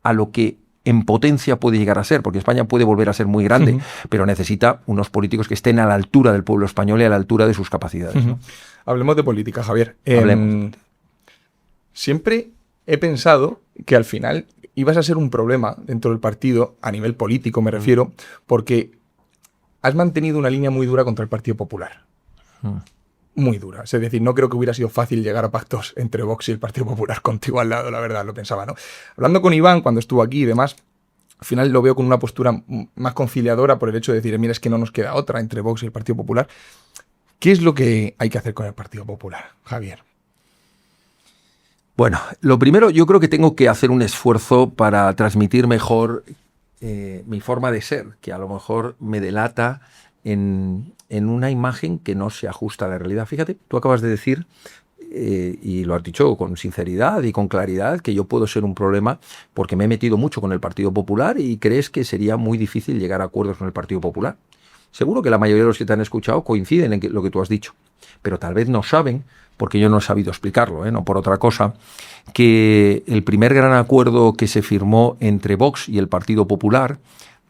a lo que en potencia puede llegar a ser, porque España puede volver a ser muy grande, pero necesita unos políticos que estén a la altura del pueblo español y a la altura de sus capacidades. ¿No? Hablemos de política, Javier. Hablemos. Siempre he pensado que al final ibas a ser un problema dentro del partido, a nivel político me refiero, porque has mantenido una línea muy dura contra el Partido Popular. muy duras. Es decir, no creo que hubiera sido fácil llegar a pactos entre Vox y el Partido Popular contigo al lado, la verdad, lo pensaba, ¿no? Hablando con Iván, cuando estuvo aquí y demás, al final lo veo con una postura más conciliadora por el hecho de decir, mira, es que no nos queda otra entre Vox y el Partido Popular. ¿Qué es lo que hay que hacer con el Partido Popular, Javier? Bueno, lo primero, yo creo que tengo que hacer un esfuerzo para transmitir mejor mi forma de ser, que a lo mejor me delata en una imagen que no se ajusta a la realidad. Fíjate, tú acabas de decir, y lo has dicho con sinceridad y con claridad, que yo puedo ser un problema porque me he metido mucho con el Partido Popular y crees que sería muy difícil llegar a acuerdos con el Partido Popular. Seguro que la mayoría de los que te han escuchado coinciden en lo que tú has dicho, pero tal vez no saben, porque yo no he sabido explicarlo, no por otra cosa, que el primer gran acuerdo que se firmó entre Vox y el Partido Popular,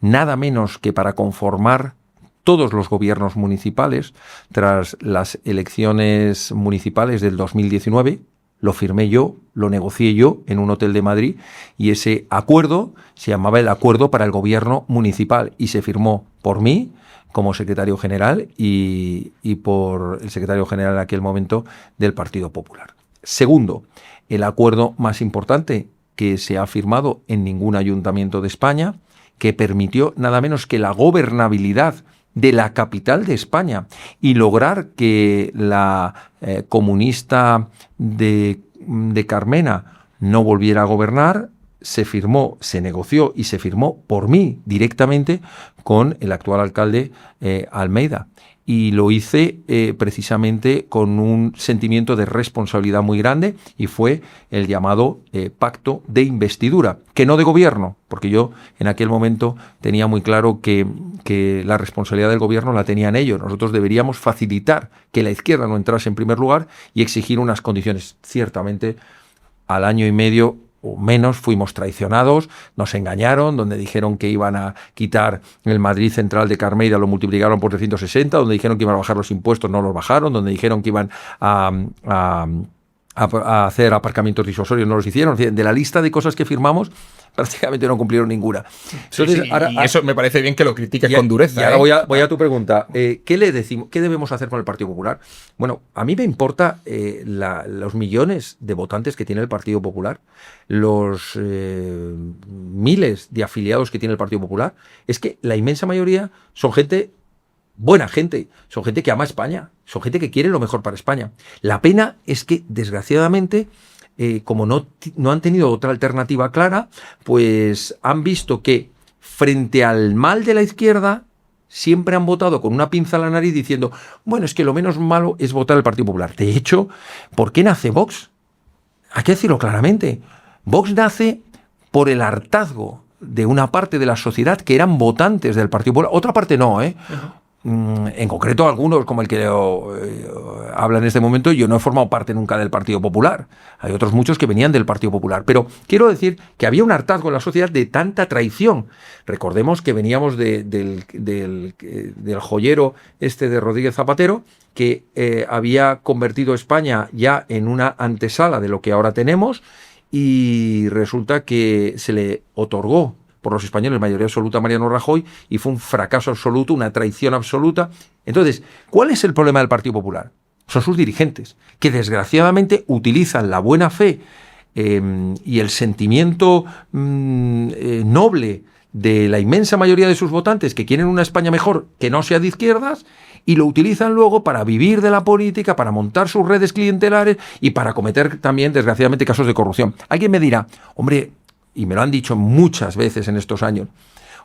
nada menos que para conformar todos los gobiernos municipales tras las elecciones municipales del 2019, lo firmé yo, lo negocié yo en un hotel de Madrid y ese acuerdo se llamaba el Acuerdo para el Gobierno Municipal y se firmó por mí como secretario general y por el secretario general en aquel momento del Partido Popular. Segundo, el acuerdo más importante que se ha firmado en ningún ayuntamiento de España, que permitió nada menos que la gobernabilidad de la capital de España y lograr que la comunista de Carmena no volviera a gobernar. Se firmó, se negoció y se firmó por mí directamente con el actual alcalde Almeida. Y lo hice precisamente con un sentimiento de responsabilidad muy grande y fue el llamado pacto de investidura, que no de gobierno, porque yo en aquel momento tenía muy claro que la responsabilidad del gobierno la tenían ellos. Nosotros deberíamos facilitar que la izquierda no entrase en primer lugar y exigir unas condiciones. Ciertamente, al año y medio o menos fuimos traicionados, nos engañaron, donde dijeron que iban a quitar el Madrid Central de Carmeida, lo multiplicaron por 360, donde dijeron que iban a bajar los impuestos, no los bajaron, donde dijeron que iban a hacer aparcamientos disuasorios, no los hicieron. De la lista de cosas que firmamos, prácticamente no cumplieron ninguna. Entonces, y eso me parece bien que lo critiques con dureza. Y ahora voy a tu pregunta. ¿Qué le decimos? ¿Qué debemos hacer con el Partido Popular? Bueno, a mí me importa los millones de votantes que tiene el Partido Popular, los miles de afiliados que tiene el Partido Popular. Es que la inmensa mayoría son buena gente, son gente que ama España, son gente que quiere lo mejor para España. La pena es que, desgraciadamente, como no han tenido otra alternativa clara, pues han visto que frente al mal de la izquierda siempre han votado con una pinza a la nariz diciendo, bueno, es que lo menos malo es votar al Partido Popular. De hecho, ¿por qué nace Vox? Hay que decirlo claramente. Vox nace por el hartazgo de una parte de la sociedad que eran votantes del Partido Popular. Otra parte no, ¿eh? En concreto algunos, como el que habla en este momento, yo no he formado parte nunca del Partido Popular. Hay otros muchos que venían del Partido Popular. Pero quiero decir que había un hartazgo en la sociedad de tanta traición. Recordemos que veníamos del joyero de Rodríguez Zapatero, que había convertido España ya en una antesala de lo que ahora tenemos, y resulta que se le otorgó por los españoles mayoría absoluta a Mariano Rajoy y fue un fracaso absoluto, una traición absoluta. Entonces, ¿cuál es el problema del Partido Popular? Son sus dirigentes, que desgraciadamente utilizan la buena fe y el sentimiento noble de la inmensa mayoría de sus votantes que quieren una España mejor, que no sea de izquierdas, y lo utilizan luego para vivir de la política, para montar sus redes clientelares y para cometer también, desgraciadamente, casos de corrupción. Alguien me dirá, hombre, y me lo han dicho muchas veces en estos años,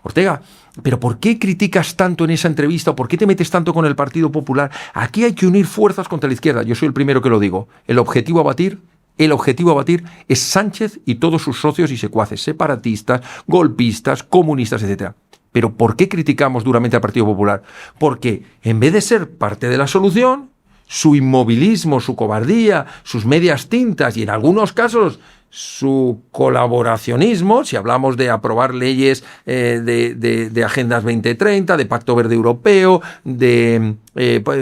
Ortega, ¿pero por qué criticas tanto en esa entrevista? ¿O por qué te metes tanto con el Partido Popular? Aquí hay que unir fuerzas contra la izquierda. Yo soy el primero que lo digo. El objetivo a batir es Sánchez y todos sus socios y secuaces, separatistas, golpistas, comunistas, etc. ¿Pero por qué criticamos duramente al Partido Popular? Porque en vez de ser parte de la solución, su inmovilismo, su cobardía, sus medias tintas y en algunos casos su colaboracionismo, si hablamos de aprobar leyes de Agendas 2030, de Pacto Verde Europeo, de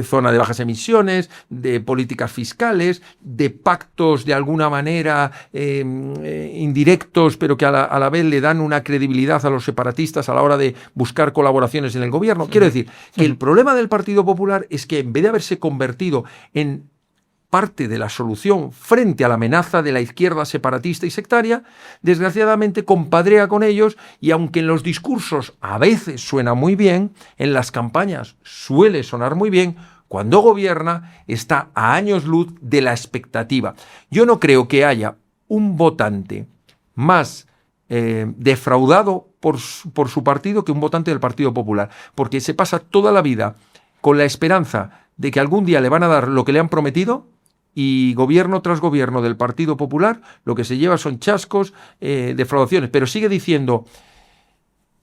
zona de bajas emisiones, de políticas fiscales, de pactos de alguna manera indirectos, pero que a la vez le dan una credibilidad a los separatistas a la hora de buscar colaboraciones en el gobierno. Quiero decir que el problema del Partido Popular es que en vez de haberse convertido en parte de la solución frente a la amenaza de la izquierda separatista y sectaria, desgraciadamente compadrea con ellos, y aunque en los discursos a veces suena muy bien, en las campañas suele sonar muy bien, cuando gobierna está a años luz de la expectativa. Yo no creo que haya un votante más defraudado por su partido que un votante del Partido Popular, porque se pasa toda la vida con la esperanza de que algún día le van a dar lo que le han prometido, y gobierno tras gobierno del Partido Popular lo que se lleva son chascos, defraudaciones, pero sigue diciendo,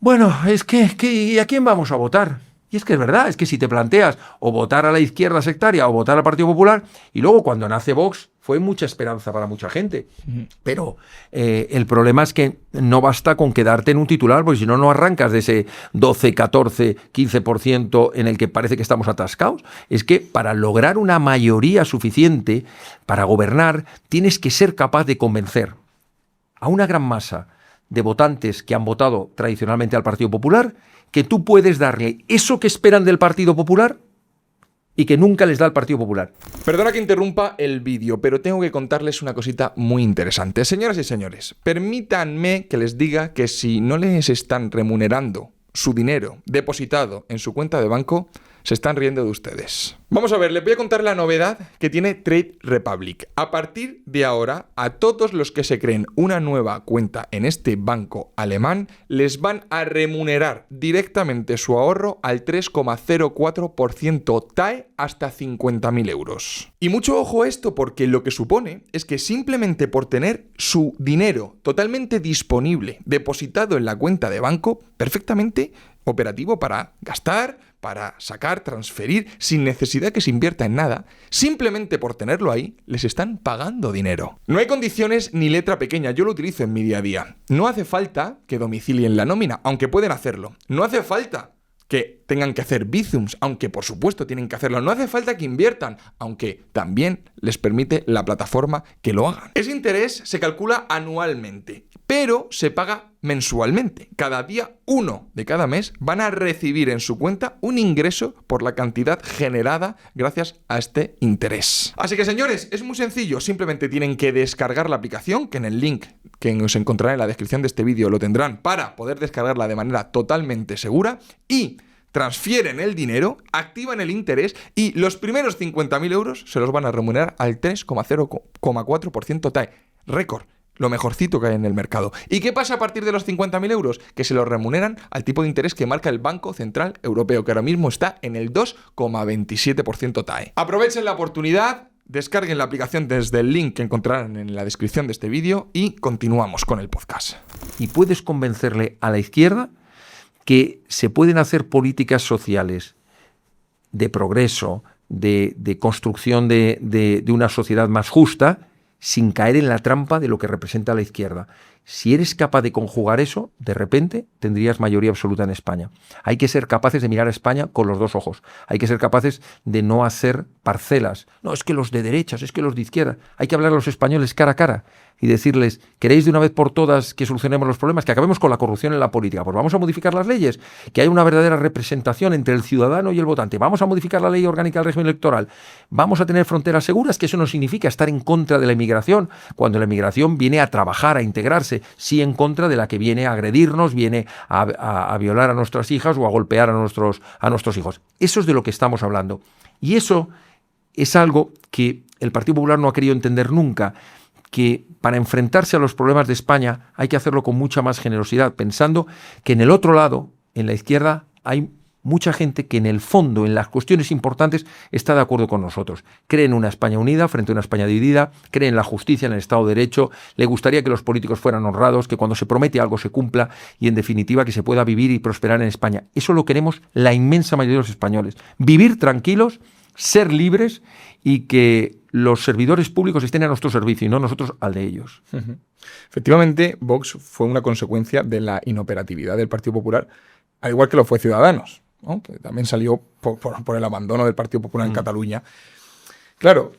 bueno, es que ¿y a quién vamos a votar? Y es que es verdad, es que si te planteas o votar a la izquierda sectaria o votar al Partido Popular, y luego cuando nace Vox fue mucha esperanza para mucha gente. Pero el problema es que no basta con quedarte en un titular, porque si no, no arrancas de ese 12, 14, 15% en el que parece que estamos atascados. Es que para lograr una mayoría suficiente para gobernar, tienes que ser capaz de convencer a una gran masa de votantes que han votado tradicionalmente al Partido Popular, que tú puedes darle eso que esperan del Partido Popular y que nunca les da el Partido Popular. Perdona que interrumpa el vídeo, pero tengo que contarles una cosita muy interesante. Señoras y señores, permítanme que les diga que si no les están remunerando su dinero depositado en su cuenta de banco, se están riendo de ustedes. Vamos a ver, les voy a contar la novedad que tiene Trade Republic. A partir de ahora, a todos los que se creen una nueva cuenta en este banco alemán, les van a remunerar directamente su ahorro al 3,04% TAE hasta 50.000 euros. Y mucho ojo a esto, porque lo que supone es que simplemente por tener su dinero totalmente disponible, depositado en la cuenta de banco, perfectamente operativo para gastar, para sacar, transferir, sin necesidad que se invierta en nada, simplemente por tenerlo ahí, les están pagando dinero. No hay condiciones ni letra pequeña, yo lo utilizo en mi día a día. No hace falta que domicilien la nómina, aunque pueden hacerlo. No hace falta que tengan que hacer bizums, aunque por supuesto tienen que hacerlo. No hace falta que inviertan, aunque también les permite la plataforma que lo hagan. Ese interés se calcula anualmente, pero se paga mensualmente. Cada día 1 de cada mes van a recibir en su cuenta un ingreso por la cantidad generada gracias a este interés. Así que, señores, es muy sencillo. Simplemente tienen que descargar la aplicación, que en el link que os encontrará en la descripción de este vídeo lo tendrán para poder descargarla de manera totalmente segura, y transfieren el dinero, activan el interés y los primeros 50.000 euros se los van a remunerar al 3,04% TAE. Récord. Lo mejorcito que hay en el mercado. ¿Y qué pasa a partir de los 50.000 euros? Que se los remuneran al tipo de interés que marca el Banco Central Europeo, que ahora mismo está en el 2,27% TAE. Aprovechen la oportunidad, descarguen la aplicación desde el link que encontrarán en la descripción de este vídeo y continuamos con el podcast. Y puedes convencerle a la izquierda que se pueden hacer políticas sociales de progreso, de construcción de una sociedad más justa, sin caer en la trampa de lo que representa la izquierda. Si eres capaz de conjugar eso, de repente tendrías mayoría absoluta en España. Hay que ser capaces de mirar a España con los dos ojos. Hay que ser capaces de no hacer parcelas. No, es que los de derechas, es que los de izquierda. Hay que hablar a los españoles cara a cara y decirles, ¿queréis de una vez por todas que solucionemos los problemas? Que acabemos con la corrupción en la política. Pues vamos a modificar las leyes, que haya una verdadera representación entre el ciudadano y el votante. Vamos a modificar la ley orgánica del régimen electoral. Vamos a tener fronteras seguras, que eso no significa estar en contra de la inmigración, cuando la inmigración viene a trabajar, a integrarse, sí en contra de la que viene a agredirnos, viene a violar a nuestras hijas o a golpear a nuestros hijos. Eso es de lo que estamos hablando. Y eso es algo que el Partido Popular no ha querido entender nunca, que para enfrentarse a los problemas de España hay que hacerlo con mucha más generosidad, pensando que en el otro lado, en la izquierda, hay mucha gente que en el fondo, en las cuestiones importantes, está de acuerdo con nosotros. Cree en una España unida frente a una España dividida, cree en la justicia, en el Estado de Derecho, le gustaría que los políticos fueran honrados, que cuando se promete algo se cumpla y, en definitiva, que se pueda vivir y prosperar en España. Eso lo queremos la inmensa mayoría de los españoles. Vivir tranquilos, ser libres y que los servidores públicos estén a nuestro servicio y no nosotros al de ellos. Efectivamente, Vox fue una consecuencia de la inoperatividad del Partido Popular, al igual que lo fue Ciudadanos, ¿no? Que también salió por el abandono del Partido Popular en Cataluña. Claro,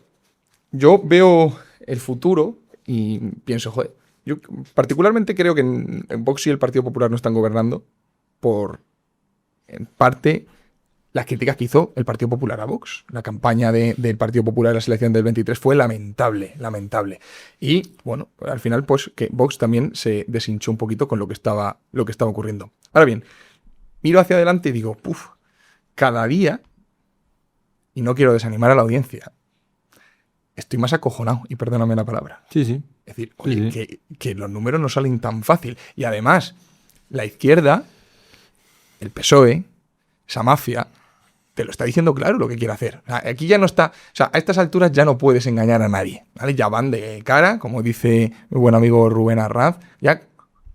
yo veo el futuro y pienso, joder, yo particularmente creo que en Vox y el Partido Popular no están gobernando por, en parte, las críticas que hizo el Partido Popular a Vox. La campaña del Partido Popular en la selección del 23 fue lamentable. Y, bueno, al final, pues, que Vox también se deshinchó un poquito con lo que estaba ocurriendo. Ahora bien, miro hacia adelante y digo, cada día, y no quiero desanimar a la audiencia, estoy más acojonado, y perdóname la palabra. Sí, sí. Es decir, oye, que los números no salen tan fácil. Y además, la izquierda, el PSOE, esa mafia, te lo está diciendo claro lo que quiere hacer. O sea, aquí ya no está... O sea, a estas alturas ya no puedes engañar a nadie, ¿vale? Ya van de cara, como dice mi buen amigo Rubén Arraz, ya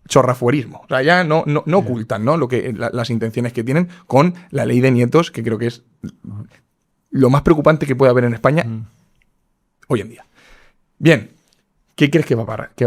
chorrafuerismo. O sea, ya no ocultan, ¿no? Las intenciones que tienen con la ley de nietos, que creo que es lo más preocupante que puede haber en España hoy en día. Bien, ¿qué crees que va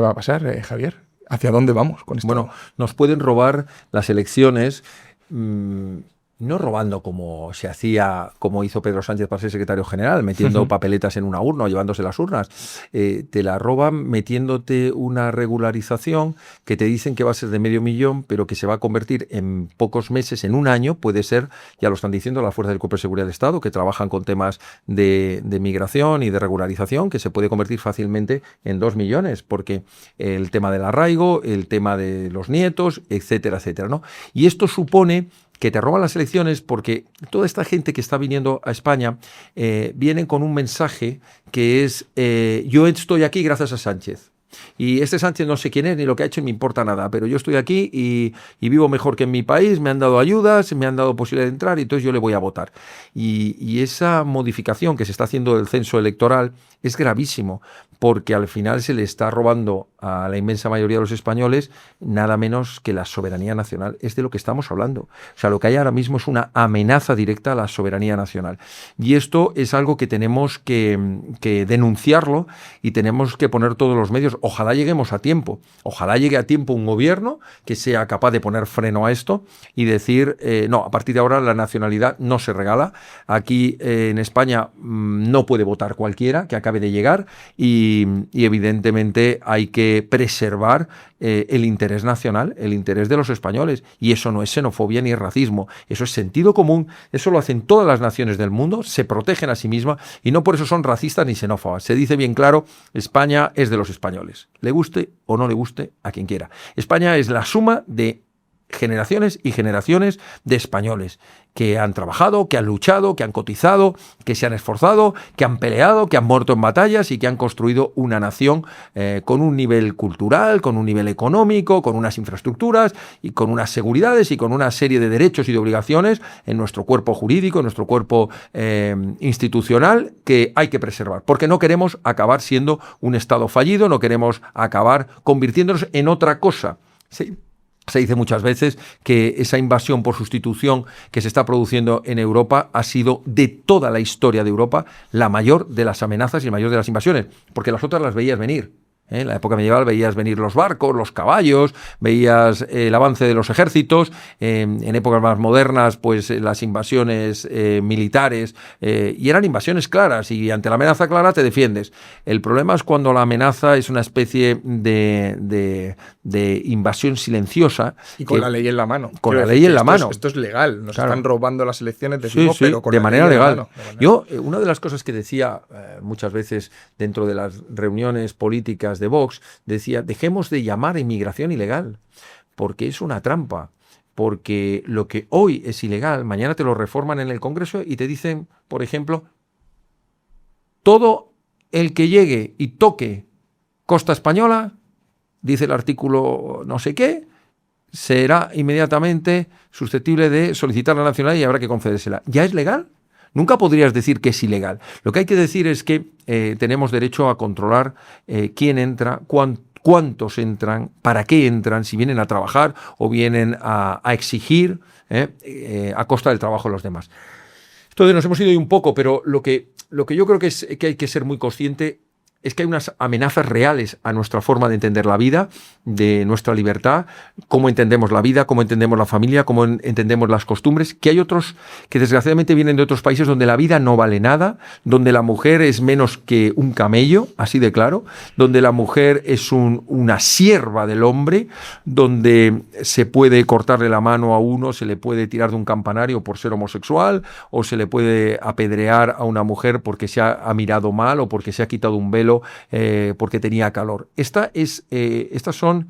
a pasar, Javier? ¿Hacia dónde vamos con esto? Bueno, nos pueden robar las elecciones, no robando como se hacía, como hizo Pedro Sánchez para ser secretario general, metiendo papeletas en una urna o llevándose las urnas. Te la roban metiéndote una regularización que te dicen que va a ser de 500.000, pero que se va a convertir en pocos meses, en un año, puede ser, ya lo están diciendo las fuerzas del Cuerpo de Seguridad del Estado, que trabajan con temas de migración y de regularización, que se puede convertir fácilmente en 2 millones, porque el tema del arraigo, el tema de los nietos, etcétera, etcétera, ¿no? Y esto supone que te roban las elecciones porque toda esta gente que está viniendo a España vienen con un mensaje que es yo estoy aquí gracias a Sánchez. Y este Sánchez no sé quién es ni lo que ha hecho, ni me importa nada, pero yo estoy aquí y vivo mejor que en mi país, me han dado ayudas, me han dado posibilidad de entrar y entonces yo le voy a votar. Y esa modificación que se está haciendo del censo electoral es gravísimo, porque al final se le está robando a la inmensa mayoría de los españoles nada menos que la soberanía nacional. Es de lo que estamos hablando. O sea, lo que hay ahora mismo es una amenaza directa a la soberanía nacional. Y esto es algo que tenemos que denunciarlo y tenemos que poner todos los medios. Ojalá lleguemos a tiempo. Ojalá llegue a tiempo un gobierno que sea capaz de poner freno a esto y decir, no, a partir de ahora la nacionalidad no se regala. Aquí en España no puede votar cualquiera que acabe de llegar y evidentemente hay que preservar el interés nacional, el interés de los españoles. Y eso no es xenofobia ni racismo, eso es sentido común, eso lo hacen todas las naciones del mundo, se protegen a sí mismas y no por eso son racistas ni xenófobas. Se dice bien claro, España es de los españoles, le guste o no le guste a quien quiera. España es la suma de generaciones y generaciones de españoles que han trabajado, que han luchado, que han cotizado, que se han esforzado, que han peleado, que han muerto en batallas y que han construido una nación con un nivel cultural, con un nivel económico, con unas infraestructuras y con unas seguridades y con una serie de derechos y de obligaciones en nuestro cuerpo jurídico, en nuestro cuerpo institucional que hay que preservar, porque no queremos acabar siendo un Estado fallido, no queremos acabar convirtiéndonos en otra cosa. Sí. Se dice muchas veces que esa invasión por sustitución que se está produciendo en Europa ha sido, de toda la historia de Europa, la mayor de las amenazas y la mayor de las invasiones, porque las otras las veías venir. En la época medieval veías venir los barcos, los caballos, veías el avance de los ejércitos. En épocas más modernas, pues las invasiones militares, y eran invasiones claras, y ante la amenaza clara te defiendes. El problema es cuando la amenaza es una especie de invasión silenciosa. Y con la ley en la mano. Con la ley en la mano. Esto es legal, nos claro. Están robando las elecciones, decimos, sí, pero con de la manera ley legal. En la mano. Yo, una de las cosas que decía muchas veces dentro de las reuniones políticas de Vox, decía, dejemos de llamar inmigración ilegal, porque es una trampa, porque lo que hoy es ilegal, mañana te lo reforman en el Congreso y te dicen, por ejemplo, todo el que llegue y toque costa española, dice el artículo no sé qué, será inmediatamente susceptible de solicitar la nacionalidad y habrá que concedérsela. ¿Ya es legal? Nunca podrías decir que es ilegal. Lo que hay que decir es que tenemos derecho a controlar quién entra, cuántos entran, para qué entran, si vienen a trabajar o vienen a exigir a costa del trabajo de los demás. Entonces nos hemos ido ahí un poco, pero lo que yo creo que hay que ser muy consciente es que hay unas amenazas reales a nuestra forma de entender la vida, de nuestra libertad, cómo entendemos la vida, cómo entendemos la familia, cómo entendemos las costumbres, que hay otros que desgraciadamente vienen de otros países donde la vida no vale nada, donde la mujer es menos que un camello, así de claro, donde la mujer es una sierva del hombre, donde se puede cortarle la mano a uno, se le puede tirar de un campanario por ser homosexual, o se le puede apedrear a una mujer porque se ha mirado mal o porque se ha quitado un velo porque tenía calor. Estas son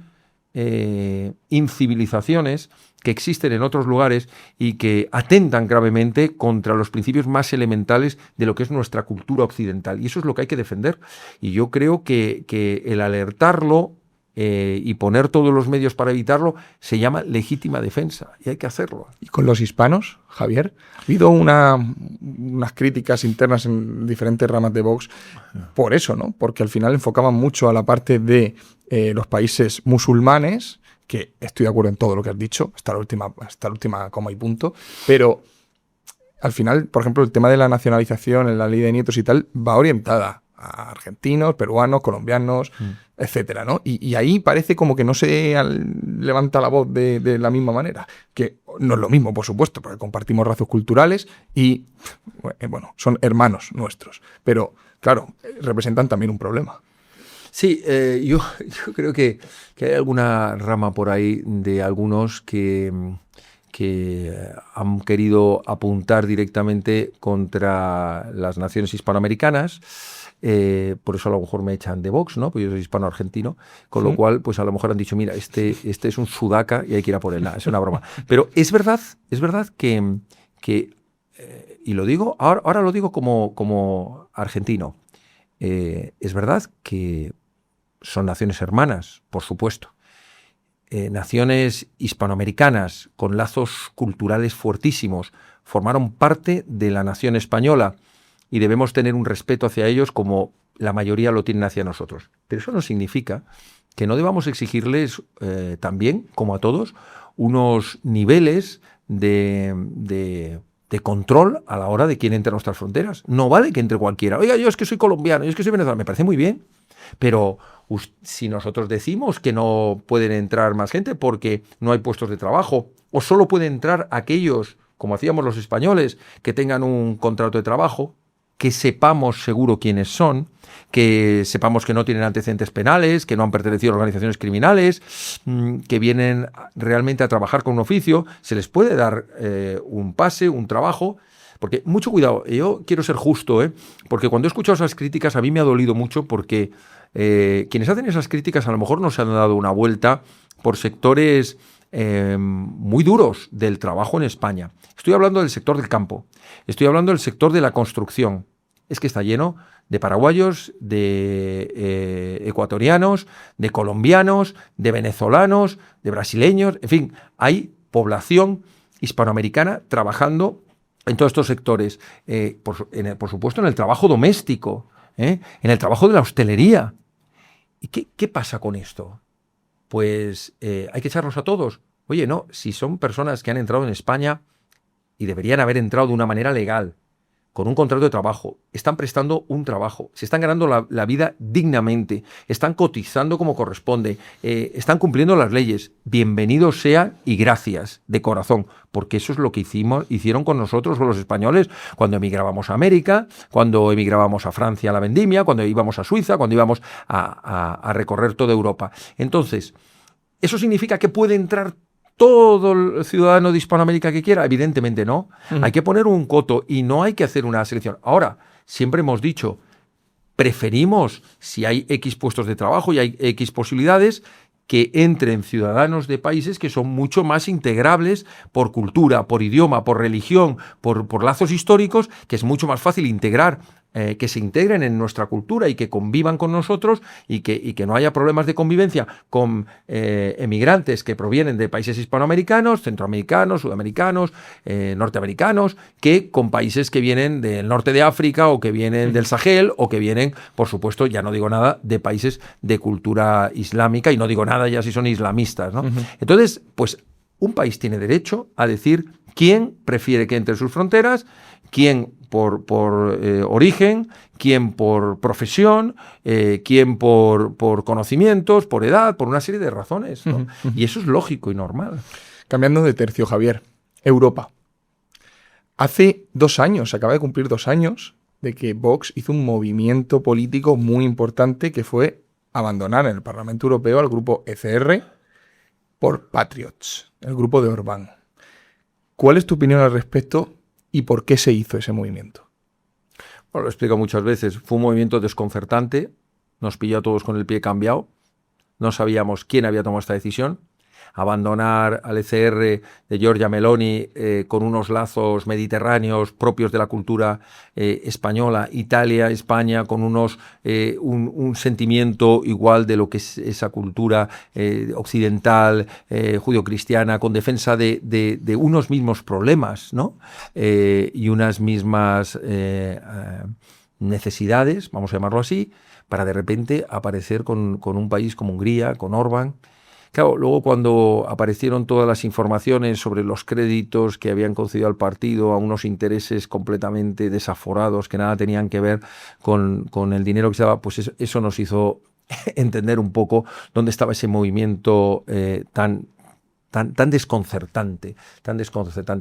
incivilizaciones que existen en otros lugares y que atentan gravemente contra los principios más elementales de lo que es nuestra cultura occidental. Y eso es lo que hay que defender. Y yo creo que el alertarlo y poner todos los medios para evitarlo se llama legítima defensa y hay que hacerlo. ¿Y con los hispanos, Javier? Ha habido unas críticas internas en diferentes ramas de Vox por eso, ¿no? Porque al final enfocaban mucho a la parte de los países musulmanes, que estoy de acuerdo en todo lo que has dicho, hasta la última coma y punto, pero al final, por ejemplo, el tema de la nacionalización en la ley de nietos y tal va orientada a argentinos, peruanos, colombianos, etcétera, ¿no? Y ahí parece como que no se levanta la voz de la misma manera, que no es lo mismo, por supuesto, porque compartimos razas culturales y, bueno, son hermanos nuestros, pero, claro, representan también un problema. Sí, yo creo que hay alguna rama por ahí de algunos que han querido apuntar directamente contra las naciones hispanoamericanas. Por eso a lo mejor me echan de Vox, ¿no? Pues yo soy hispano-argentino, con lo cual, pues a lo mejor han dicho, mira, este es un sudaca y hay que ir a por él. Nada, es una broma. Pero es verdad que y lo digo, ahora lo digo como argentino, es verdad que son naciones hermanas, por supuesto. Naciones hispanoamericanas con lazos culturales fuertísimos formaron parte de la nación española y debemos tener un respeto hacia ellos como la mayoría lo tienen hacia nosotros. Pero eso no significa que no debamos exigirles también, como a todos, unos niveles de control a la hora de quién entra a nuestras fronteras. No vale que entre cualquiera. Oiga, yo es que soy colombiano, yo es que soy venezolano. Me parece muy bien, pero si nosotros decimos que no pueden entrar más gente porque no hay puestos de trabajo, o solo pueden entrar aquellos, como hacíamos los españoles, que tengan un contrato de trabajo, que sepamos seguro quiénes son, que sepamos que no tienen antecedentes penales, que no han pertenecido a organizaciones criminales, que vienen realmente a trabajar con un oficio, se les puede dar un pase, un trabajo, porque mucho cuidado, yo quiero ser justo, porque cuando he escuchado esas críticas a mí me ha dolido mucho porque quienes hacen esas críticas a lo mejor no se han dado una vuelta por sectores muy duros del trabajo en España. Estoy hablando del sector del campo, estoy hablando del sector de la construcción. Es que está lleno de paraguayos, de ecuatorianos, de colombianos, de venezolanos, de brasileños, en fin, hay población hispanoamericana trabajando en todos estos sectores, por supuesto en el trabajo doméstico, en el trabajo de la hostelería. ¿Y qué pasa con esto? Pues hay que echarlos a todos. Oye, no, si son personas que han entrado en España y deberían haber entrado de una manera legal, con un contrato de trabajo, están prestando un trabajo, se están ganando la vida dignamente, están cotizando como corresponde, están cumpliendo las leyes. Bienvenidos sean y gracias de corazón, porque eso es lo que hicieron con nosotros, con los españoles, cuando emigrábamos a América, cuando emigrábamos a Francia a la vendimia, cuando íbamos a Suiza, cuando íbamos a recorrer toda Europa. Entonces, ¿eso significa que puede entrar todo el ciudadano de Hispanoamérica que quiera? Evidentemente no. Hay que poner un coto y no hay que hacer una selección. Ahora, siempre hemos dicho, preferimos, si hay X puestos de trabajo y hay X posibilidades, que entren ciudadanos de países que son mucho más integrables por cultura, por idioma, por religión, por lazos históricos, que es mucho más fácil integrar, que se integren en nuestra cultura y que convivan con nosotros y que no haya problemas de convivencia con emigrantes que provienen de países hispanoamericanos, centroamericanos, sudamericanos, norteamericanos, que con países que vienen del norte de África o que vienen del Sahel o que vienen, por supuesto, ya no digo nada, de países de cultura islámica y no digo nada ya si son islamistas, ¿no? Entonces, pues un país tiene derecho a decir quién prefiere que entre en sus fronteras, quién por origen, quién por profesión, quién por conocimientos, por edad, por una serie de razones, ¿no? Y eso es lógico y normal. Cambiando de tercio, Javier, Europa. Hace 2 años, se acaba de cumplir 2 años, de que Vox hizo un movimiento político muy importante que fue abandonar en el Parlamento Europeo al grupo ECR por Patriots, el grupo de Orbán. ¿Cuál es tu opinión al respecto y por qué se hizo ese movimiento? Bueno, lo he explicado muchas veces. Fue un movimiento desconcertante, nos pilló a todos con el pie cambiado, no sabíamos quién había tomado esta decisión. Abandonar al ECR de Giorgia Meloni con unos lazos mediterráneos propios de la cultura española, Italia, España, con un sentimiento igual de lo que es esa cultura occidental, judio-cristiana, con defensa de unos mismos problemas, ¿no? Y unas mismas necesidades, vamos a llamarlo así, para de repente aparecer con un país como Hungría, con Orbán. Claro, luego cuando aparecieron todas las informaciones sobre los créditos que habían concedido al partido a unos intereses completamente desaforados que nada tenían que ver con el dinero que se daba, pues eso nos hizo entender un poco dónde estaba ese movimiento tan desconcertante,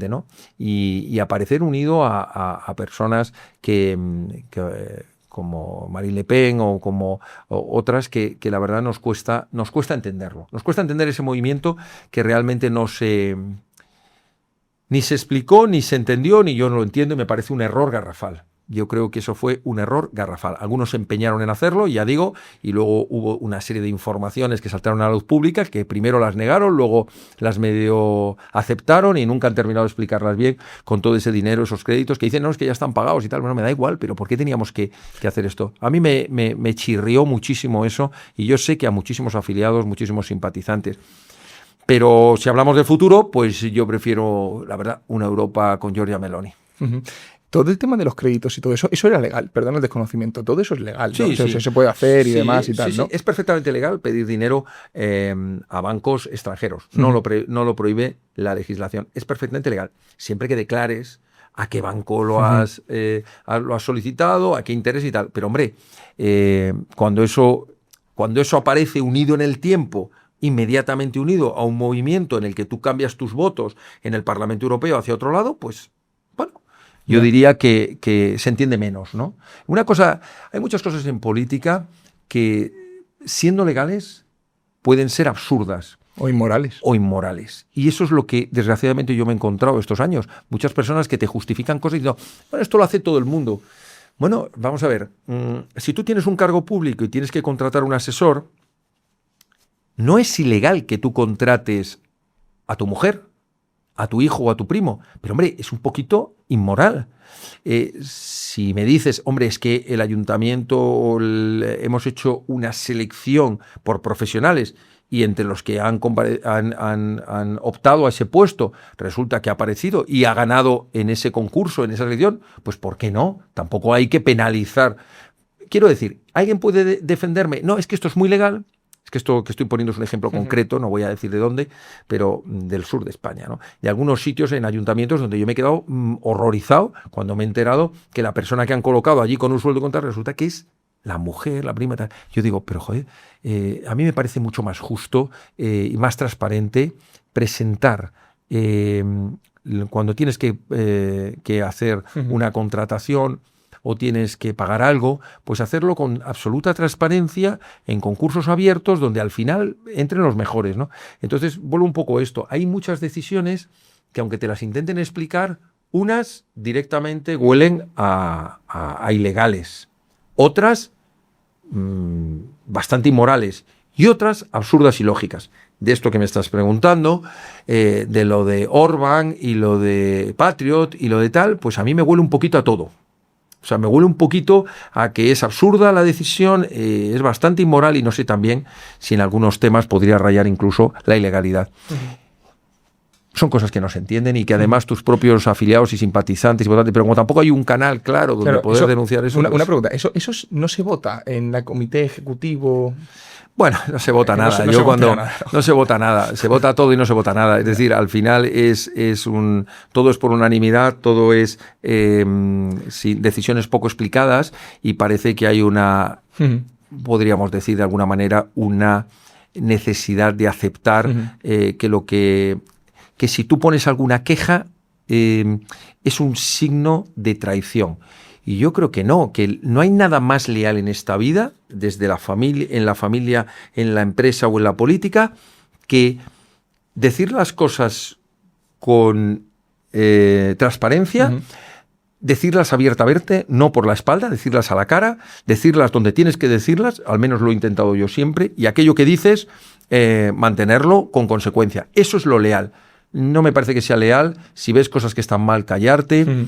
¿no? Y aparecer unido a personas que como Marine Le Pen o como otras que la verdad nos cuesta entenderlo. Nos cuesta entender ese movimiento que realmente ni se explicó, ni se entendió, ni yo no lo entiendo y me parece un error garrafal. Yo creo que eso fue un error garrafal. Algunos se empeñaron en hacerlo, ya digo, y luego hubo una serie de informaciones que saltaron a la luz pública, que primero las negaron, luego las medio aceptaron y nunca han terminado de explicarlas bien con todo ese dinero, esos créditos, que dicen, no, es que ya están pagados y tal. Bueno, me da igual, pero ¿por qué teníamos que hacer esto? A mí me chirrió muchísimo eso y yo sé que a muchísimos afiliados, muchísimos simpatizantes. Pero si hablamos de futuro, pues yo prefiero, la verdad, una Europa con Giorgia Meloni. Uh-huh. Todo el tema de los créditos y todo eso era legal, perdón el desconocimiento, todo eso es legal, ¿no? Sí, sí. Se puede hacer y demás y tal, sí, ¿no? Sí. Es perfectamente legal pedir dinero a bancos extranjeros, no lo prohíbe la legislación, es perfectamente legal, siempre que declares a qué banco lo has solicitado, a qué interés y tal, pero hombre, cuando eso aparece unido en el tiempo, inmediatamente unido a un movimiento en el que tú cambias tus votos en el Parlamento Europeo hacia otro lado, pues bueno, yo diría que se entiende menos, ¿no? Hay muchas cosas en política que, siendo legales, pueden ser absurdas. O inmorales. Y eso es lo que, desgraciadamente, yo me he encontrado estos años. Muchas personas que te justifican cosas y dicen, bueno, esto lo hace todo el mundo. Bueno, vamos a ver, si tú tienes un cargo público y tienes que contratar un asesor, no es ilegal que tú contrates a tu mujer, a tu hijo o a tu primo, pero hombre, es un poquito inmoral. Si me dices, hombre, es que el ayuntamiento hemos hecho una selección por profesionales y entre los que han optado a ese puesto resulta que ha aparecido y ha ganado en ese concurso, en esa selección, pues ¿por qué no? Tampoco hay que penalizar. Quiero decir, ¿alguien puede defenderme? No, es que esto es muy legal. Es que esto que estoy poniendo es un ejemplo concreto, no voy a decir de dónde, pero del sur de España, ¿no? De algunos sitios en ayuntamientos donde yo me he quedado horrorizado cuando me he enterado que la persona que han colocado allí con un sueldo de contar resulta que es la mujer, la prima, tal. Yo digo, pero joder, a mí me parece mucho más justo y más transparente presentar cuando tienes que hacer una contratación o tienes que pagar algo, pues hacerlo con absoluta transparencia en concursos abiertos donde al final entren los mejores, ¿no? Entonces, vuelvo un poco a esto. Hay muchas decisiones que aunque te las intenten explicar, unas directamente huelen a ilegales, otras bastante inmorales y otras absurdas y lógicas. De esto que me estás preguntando, de lo de Orbán y lo de Patriot y lo de tal, pues a mí me huele un poquito a todo. O sea, me huele un poquito a que es absurda la decisión, es bastante inmoral y no sé también si en algunos temas podría rayar incluso la ilegalidad. Son cosas que no se entienden y que además tus propios afiliados y simpatizantes y votantes, pero como tampoco hay un canal claro donde poder denunciar eso. Una pregunta, ¿eso no se vota en el comité ejecutivo? Bueno, no se vota No nada. se- no Yo se cuando votea nada. no se vota nada, se vota todo y no se vota nada. Es decir, al final todo es por unanimidad, todo es decisiones poco explicadas y parece que hay podríamos decir de alguna manera, una necesidad de aceptar que si tú pones alguna queja es un signo de traición. Y yo creo que no hay nada más leal en esta vida, desde la familia, en la empresa o en la política, que decir las cosas con transparencia, decirlas abiertamente, no por la espalda, decirlas a la cara, decirlas donde tienes que decirlas, al menos lo he intentado yo siempre, y aquello que dices, mantenerlo con consecuencia. Eso es lo leal. No me parece que sea leal. Si ves cosas que están mal, callarte.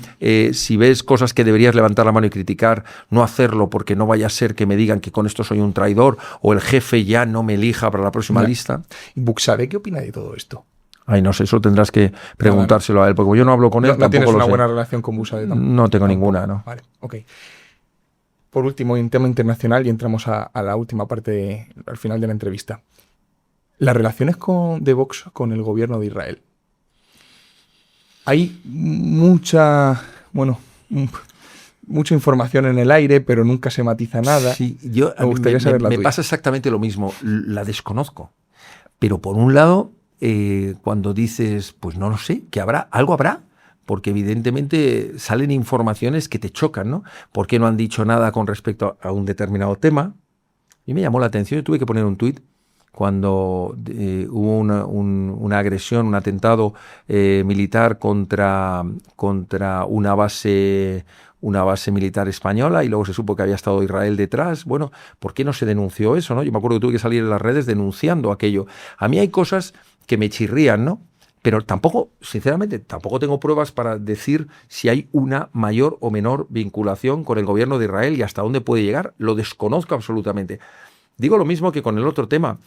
Si ves cosas que deberías levantar la mano y criticar, no hacerlo porque no vaya a ser que me digan que con esto soy un traidor o el jefe ya no me elija para la próxima lista. ¿Y Buxade qué opina de todo esto? Ay, no sé, eso tendrás que preguntárselo a él, porque como yo no hablo con él, No tampoco tienes lo una sé. buena relación con Buxade tampoco. No tengo Tampoco. ninguna, ¿no? Vale, ok. Por último, en tema internacional, y entramos a la última parte, al final de la entrevista. Las relaciones de Vox con el gobierno de Israel. Hay mucha información en el aire, pero nunca se matiza nada. Sí, Me gustaría saber la me tuya. pasa exactamente lo mismo. La desconozco. Pero por un lado, cuando dices, pues no lo sé, que algo habrá, porque evidentemente salen informaciones que te chocan, ¿no? ¿Por qué no han dicho nada con respecto a un determinado tema? Y me llamó la atención, yo tuve que poner un tuit cuando hubo una agresión, un atentado militar contra una base militar española, y luego se supo que había estado Israel detrás. Bueno, ¿por qué no se denunció eso, no? Yo me acuerdo que tuve que salir en las redes denunciando aquello. A mí hay cosas que me chirrían, ¿no? Pero tampoco, sinceramente, tampoco tengo pruebas para decir si hay una mayor o menor vinculación con el gobierno de Israel y hasta dónde puede llegar. Lo desconozco absolutamente. Digo lo mismo que con el otro tema.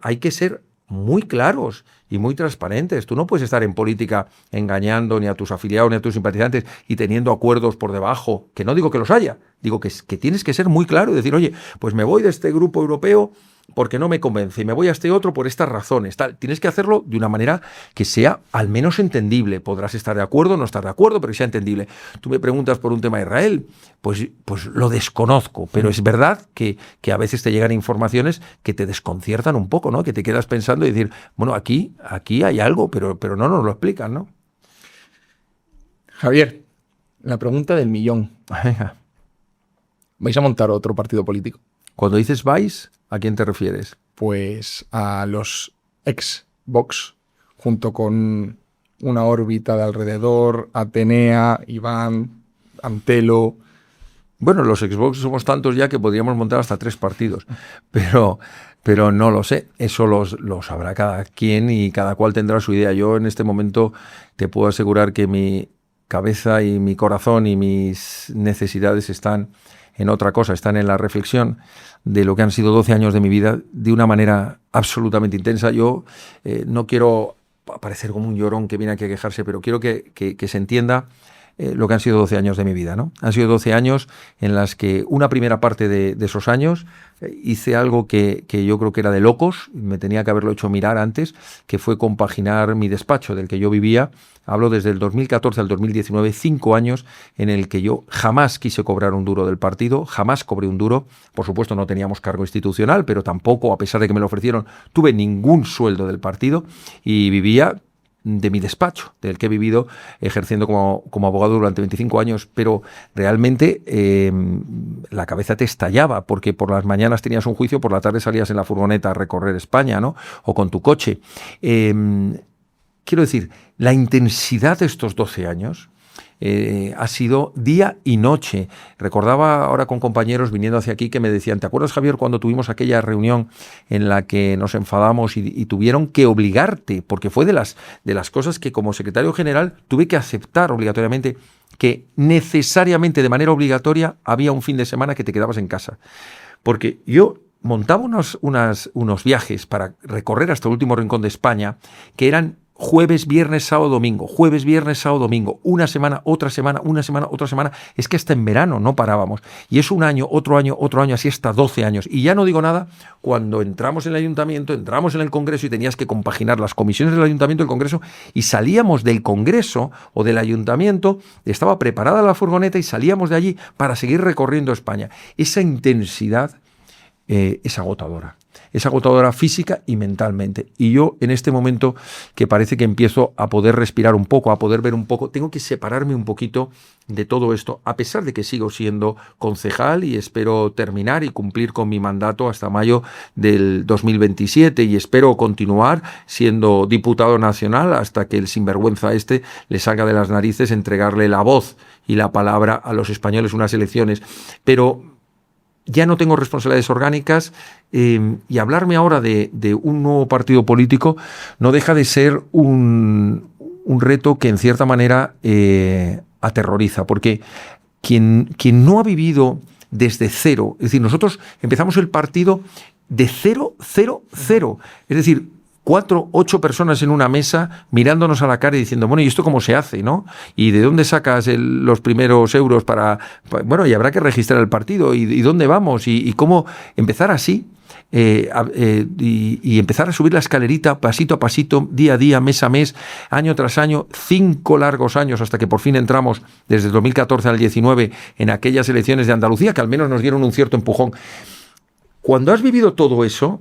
Hay que ser muy claros y muy transparentes. Tú no puedes estar en política engañando ni a tus afiliados ni a tus simpatizantes y teniendo acuerdos por debajo, que no digo que los haya, digo que tienes que ser muy claro y decir, oye, pues me voy de este grupo europeo porque no me convence y me voy a este otro por estas razones. Tal. Tienes que hacerlo de una manera que sea al menos entendible. Podrás estar de acuerdo o no estar de acuerdo, pero que sea entendible. Tú me preguntas por un tema de Israel, pues lo desconozco, pero es verdad que a veces te llegan informaciones que te desconciertan un poco, ¿no? Que te quedas pensando y decir, bueno, aquí hay algo, pero no nos lo explican, ¿no? Javier, la pregunta del millón. ¿Vais a montar otro partido político? Cuando dices vais, ¿a quién te refieres? Pues a los ex-Vox, junto con una órbita de alrededor, Atenea, Iván, Antelo. Bueno, los Xbox somos tantos ya que podríamos montar hasta 3 partidos, pero no lo sé. Eso lo sabrá cada quien y cada cual tendrá su idea. Yo en este momento te puedo asegurar que mi cabeza y mi corazón y mis necesidades están en otra cosa, están en la reflexión de lo que han sido 12 años de mi vida de una manera absolutamente intensa. Yo no quiero parecer como un llorón que viene aquí a quejarse, pero quiero que se entienda lo que han sido 12 años de mi vida, ¿no? Han sido 12 años en las que una primera parte de esos años hice algo que yo creo que era de locos, me tenía que haberlo hecho mirar antes, que fue compaginar mi despacho del que yo vivía. Hablo desde el 2014 al 2019, 5 años en el que yo jamás quise cobrar un duro del partido, jamás cobré un duro. Por supuesto no teníamos cargo institucional, pero tampoco, a pesar de que me lo ofrecieron, tuve ningún sueldo del partido y vivía de mi despacho, del que he vivido ejerciendo como abogado durante 25 años, pero realmente la cabeza te estallaba, porque por las mañanas tenías un juicio, por la tarde salías en la furgoneta a recorrer España, ¿no? O con tu coche. Quiero decir, la intensidad de estos 12 años ha sido día y noche. Recordaba ahora con compañeros viniendo hacia aquí que me decían, ¿te acuerdas, Javier, cuando tuvimos aquella reunión en la que nos enfadamos y tuvieron que obligarte, porque fue de las cosas que como secretario general tuve que aceptar obligatoriamente, que necesariamente de manera obligatoria había un fin de semana que te quedabas en casa? Porque yo montaba unos viajes para recorrer hasta el último rincón de España que eran jueves, viernes, sábado, domingo, jueves, viernes, sábado, domingo, una semana, otra semana, una semana, otra semana. Es que hasta en verano no parábamos. Y es un año, otro año, así hasta 12 años. Y ya no digo nada cuando entramos en el ayuntamiento, entramos en el Congreso y tenías que compaginar las comisiones del ayuntamiento y el Congreso, y salíamos del Congreso o del ayuntamiento, estaba preparada la furgoneta y salíamos de allí para seguir recorriendo España. Esa intensidad es agotadora. Es agotadora física y mentalmente. Y yo en este momento que parece que empiezo a poder respirar un poco, a poder ver un poco, tengo que separarme un poquito de todo esto, a pesar de que sigo siendo concejal y espero terminar y cumplir con mi mandato hasta mayo del 2027 y espero continuar siendo diputado nacional hasta que el sinvergüenza le salga de las narices entregarle la voz y la palabra a los españoles unas elecciones. Pero ya no tengo responsabilidades orgánicas y hablarme ahora de un nuevo partido político no deja de ser un reto que en cierta manera aterroriza, porque quien no ha vivido desde cero, es decir, nosotros empezamos el partido de 0, 0, 0, es decir, 4, 8 personas en una mesa mirándonos a la cara y diciendo, bueno, ¿y esto cómo se hace, no? ¿Y de dónde sacas los primeros euros para bueno, y habrá que registrar el partido, y dónde vamos, y cómo empezar así, y empezar a subir la escalerita pasito a pasito, día a día, mes a mes, año tras año, 5 largos años, hasta que por fin entramos, desde el 2014 al 19, en aquellas elecciones de Andalucía, que al menos nos dieron un cierto empujón. Cuando has vivido todo eso,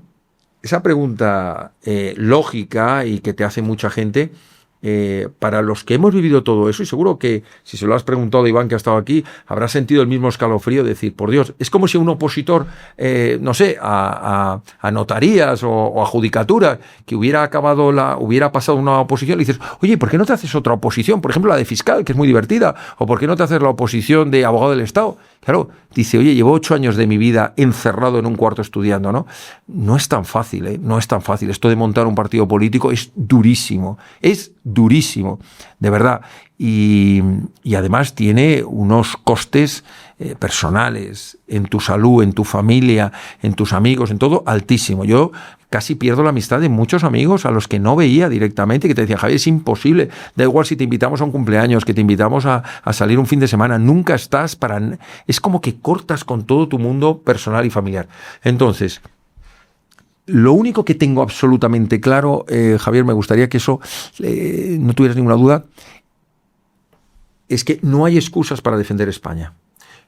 esa pregunta lógica y que te hace mucha gente, para los que hemos vivido todo eso, y seguro que si se lo has preguntado a Iván, que ha estado aquí, habrá sentido el mismo escalofrío de decir, por Dios, es como si un opositor, no sé, a notarías o a judicatura, que hubiera pasado una oposición, le dices, oye, ¿por qué no te haces otra oposición? Por ejemplo, la de fiscal, que es muy divertida, o ¿por qué no te haces la oposición de abogado del Estado? Claro, dice, oye, llevo 8 años de mi vida encerrado en un cuarto estudiando, ¿no? No es tan fácil, no es tan fácil. Esto de montar un partido político es durísimo, de verdad. Y además tiene unos costes personales, en tu salud, en tu familia, en tus amigos, en todo, altísimo. Yo casi pierdo la amistad de muchos amigos a los que no veía directamente, que te decían, Javier, es imposible, da igual si te invitamos a un cumpleaños, que te invitamos a salir un fin de semana, nunca estás para... Es como que cortas con todo tu mundo personal y familiar. Entonces, lo único que tengo absolutamente claro, Javier, me gustaría que eso no tuvieras ninguna duda, es que no hay excusas para defender España.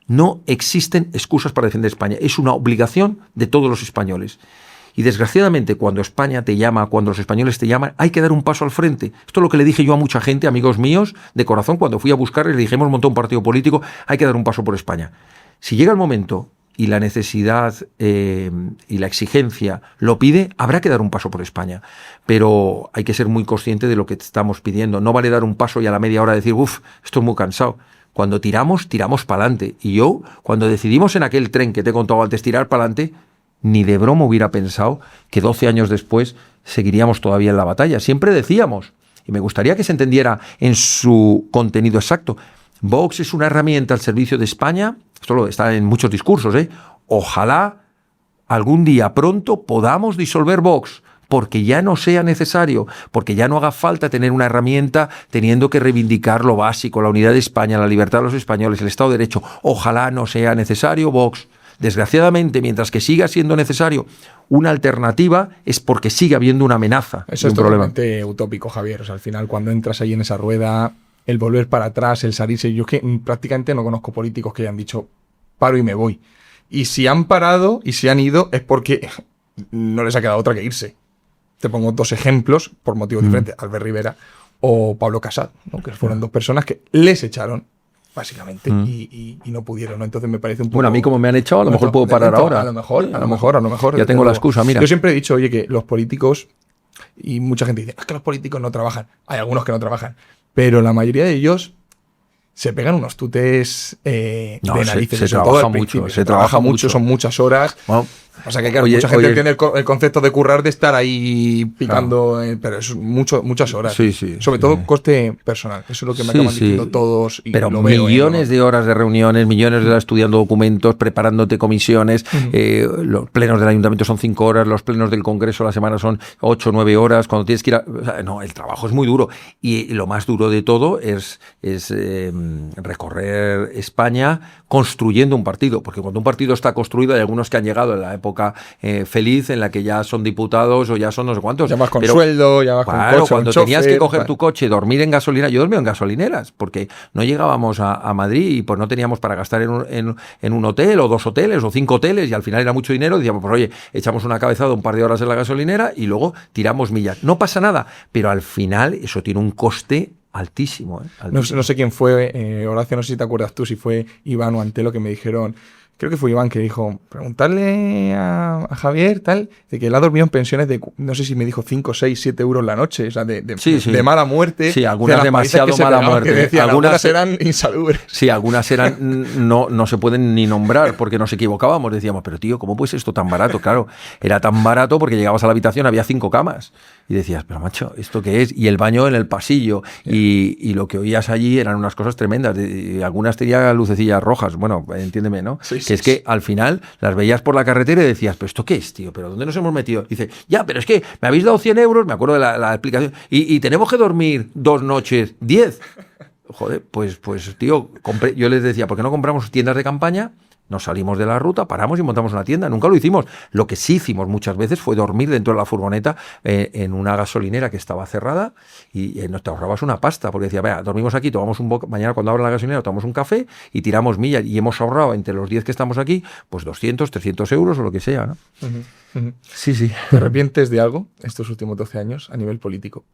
No existen excusas para defender España. Es una obligación de todos los españoles. Y desgraciadamente, cuando España te llama, cuando los españoles te llaman, hay que dar un paso al frente. Esto es lo que le dije yo a mucha gente, amigos míos, de corazón, cuando fui a buscarles, le dije, hemos montado un partido político, hay que dar un paso por España. Si llega el momento y la necesidad y la exigencia lo pide, habrá que dar un paso por España. Pero hay que ser muy consciente de lo que estamos pidiendo. No vale dar un paso y a la media hora decir, estoy muy cansado. Cuando tiramos para adelante. Y yo, cuando decidimos en aquel tren que te he contado antes tirar para adelante, ni de broma hubiera pensado que 12 años después seguiríamos todavía en la batalla. Siempre decíamos, y me gustaría que se entendiera en su contenido exacto, Vox es una herramienta al servicio de España, esto está en muchos discursos, ojalá algún día pronto podamos disolver Vox, porque ya no sea necesario, porque ya no haga falta tener una herramienta teniendo que reivindicar lo básico, la unidad de España, la libertad de los españoles, el Estado de Derecho. Ojalá no sea necesario Vox. Desgraciadamente, mientras que siga siendo necesario una alternativa, es porque sigue habiendo una amenaza. Eso es totalmente utópico, Javier. O sea, al final, cuando entras ahí en esa rueda, el volver para atrás, el salirse... Yo es que prácticamente no conozco políticos que hayan dicho, paro y me voy. Y si han parado y se han ido, es porque no les ha quedado otra que irse. Te pongo 2 ejemplos por motivos diferentes, Albert Rivera o Pablo Casado, ¿no? Que fueron 2 personas que les echaron, básicamente, y no pudieron, ¿no? Entonces me parece un poco... Bueno, a mí como me han echado, a lo mejor puedo parar ahora. A lo mejor. Ya tengo la excusa, mira. Yo siempre he dicho, oye, que los políticos, y mucha gente dice, es que los políticos no trabajan. Hay algunos que no trabajan, pero la mayoría de ellos se pegan unos tutes de narices. Se trabaja mucho. Se trabaja mucho, son muchas horas. Bueno, o sea que claro, mucha gente tiene el concepto de currar de estar ahí picando, pero es muchas horas. Sí, sobre todo coste personal. Eso es lo que me acaban diciendo todos. Y pero lo millones de horas de reuniones, millones de horas estudiando documentos, preparándote comisiones. Los plenos del ayuntamiento son 5 horas, los plenos del Congreso a la semana son 8 o 9 horas. Cuando tienes que ir el trabajo es muy duro. Y lo más duro de todo es recorrer España construyendo un partido. Porque cuando un partido está construido, hay algunos que han llegado en la época feliz en la que ya son diputados o ya son no sé cuántos. Ya vas con sueldo, ya vas con coche, cuando con tenías chofer, que coger tu coche, dormir en gasolina. Yo dormía en gasolineras porque no llegábamos a Madrid y pues no teníamos para gastar en un hotel o 2 hoteles o 5 hoteles y al final era mucho dinero. Decíamos, pues oye, echamos una cabezada un par de horas en la gasolinera y luego tiramos millas. No pasa nada, pero al final eso tiene un coste altísimo. Altísimo. No sé quién fue, Horacio, no sé si te acuerdas tú, si fue Iván o Antelo que me dijeron... Creo que fue Iván que dijo, preguntarle a Javier, tal, de que él ha dormido en pensiones de, no sé si me dijo 5, 6, 7 euros la noche, o sea, de mala muerte. Sí, algunas demasiado mala muerte. Decían, algunas eran insalubres. Sí, algunas eran, no se pueden ni nombrar porque nos equivocábamos. Decíamos, pero tío, ¿cómo puede ser esto tan barato? Claro, era tan barato porque llegabas a la habitación, había 5 camas. Y decías, pero macho, ¿esto qué es? Y el baño en el pasillo. Y lo que oías allí eran unas cosas tremendas. Y algunas tenían lucecillas rojas. Bueno, entiéndeme, ¿no? Sí, que es que al final las veías por la carretera y decías, ¿pero esto qué es, tío? ¿Pero dónde nos hemos metido? Dice, ya, pero es que me habéis dado 100 euros, me acuerdo de la explicación, y tenemos que dormir 2 noches, 10. Joder, pues tío, yo les decía, ¿por qué no compramos tiendas de campaña? Nos salimos de la ruta, paramos y montamos una tienda. Nunca lo hicimos. Lo que sí hicimos muchas veces fue dormir dentro de la furgoneta en una gasolinera que estaba cerrada y no te ahorrabas una pasta porque decía, vea, dormimos aquí, tomamos mañana cuando abra la gasolinera tomamos un café y tiramos millas y hemos ahorrado entre los 10 que estamos aquí pues 200, 300 euros o lo que sea, ¿no? Sí. ¿Te arrepientes de algo estos últimos 12 años a nivel político?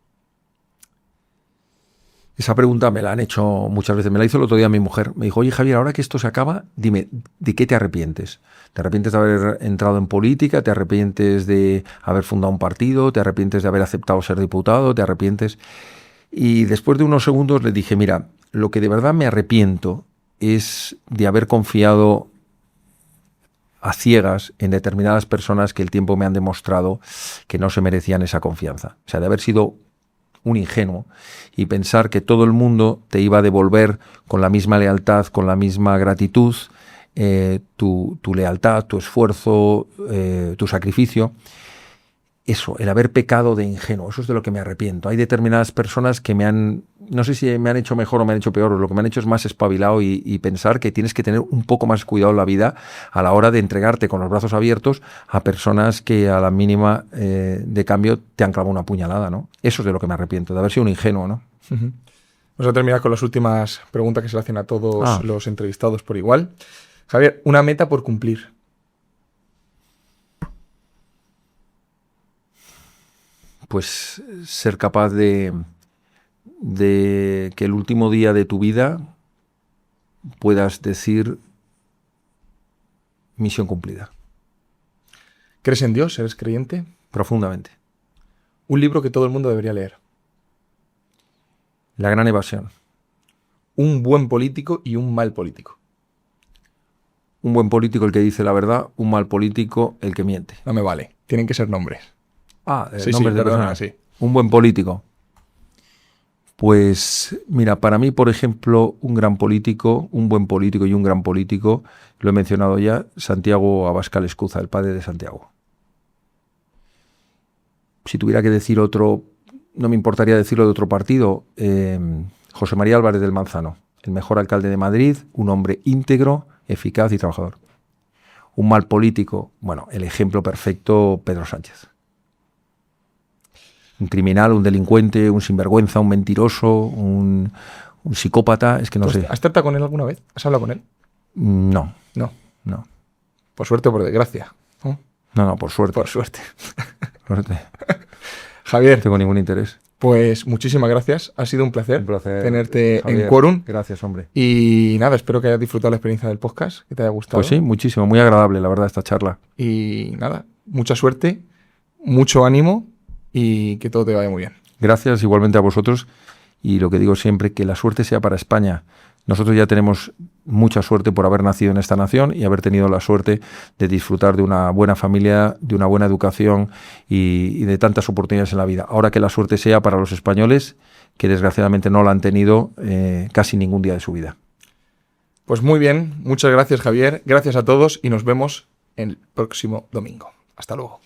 Esa pregunta me la han hecho muchas veces. Me la hizo el otro día mi mujer. Me dijo, oye Javier, ahora que esto se acaba, dime, ¿de qué te arrepientes? ¿Te arrepientes de haber entrado en política? ¿Te arrepientes de haber fundado un partido? ¿Te arrepientes de haber aceptado ser diputado? ¿Te arrepientes? Y después de unos segundos le dije, mira, lo que de verdad me arrepiento es de haber confiado a ciegas en determinadas personas que el tiempo me han demostrado que no se merecían esa confianza. O sea, de haber sido un ingenuo y pensar que todo el mundo te iba a devolver con la misma lealtad, con la misma gratitud, tu lealtad, tu esfuerzo, tu sacrificio. Eso, el haber pecado de ingenuo, eso es de lo que me arrepiento. Hay determinadas personas que no sé si me han hecho mejor o me han hecho peor, lo que me han hecho es más espabilado y pensar que tienes que tener un poco más cuidado en la vida a la hora de entregarte con los brazos abiertos a personas que a la mínima de cambio te han clavado una puñalada, ¿no? Eso es de lo que me arrepiento, de haber sido un ingenuo, ¿no? Vamos a terminar con las últimas preguntas que se le hacen a todos los entrevistados por igual. Javier, una meta por cumplir. Pues ser capaz de que el último día de tu vida puedas decir misión cumplida. ¿Crees en Dios? ¿Eres creyente? Profundamente. Un libro que todo el mundo debería leer. La gran evasión. Un buen político y un mal político. Un buen político el que dice la verdad, un mal político el que miente. No me vale, tienen que ser nombres. Nombres de personas. Sí. Un buen político. Pues mira, para mí, por ejemplo, un gran político, un buen político y un gran político, lo he mencionado ya, Santiago Abascal Escuza, el padre de Santiago. Si tuviera que decir otro, no me importaría decirlo de otro partido, José María Álvarez del Manzano, el mejor alcalde de Madrid, un hombre íntegro, eficaz y trabajador. Un mal político, bueno, el ejemplo perfecto, Pedro Sánchez. Un criminal, un delincuente, un sinvergüenza, un mentiroso, un psicópata, es que no sé. ¿Has tratado con él alguna vez? ¿Has hablado con él? No. Por suerte o por desgracia. No, por suerte. Por suerte. Suerte. Javier. No tengo ningún interés. Pues muchísimas gracias. Ha sido un placer tenerte, Javier, en Quórum. Gracias, hombre. Y nada, espero que hayas disfrutado la experiencia del podcast, que te haya gustado. Pues sí, muchísimo. Muy agradable, la verdad, esta charla. Y nada, mucha suerte, mucho ánimo y que todo te vaya muy bien. Gracias igualmente a vosotros y lo que digo siempre, que la suerte sea para España, Nosotros ya tenemos mucha suerte por haber nacido en esta nación y haber tenido la suerte de disfrutar de una buena familia, de una buena educación y de tantas oportunidades en la vida. Ahora que la suerte sea para los españoles, que desgraciadamente no la han tenido casi ningún día de su vida. Pues muy bien, muchas gracias, Javier, gracias a todos y nos vemos el próximo domingo. Hasta luego.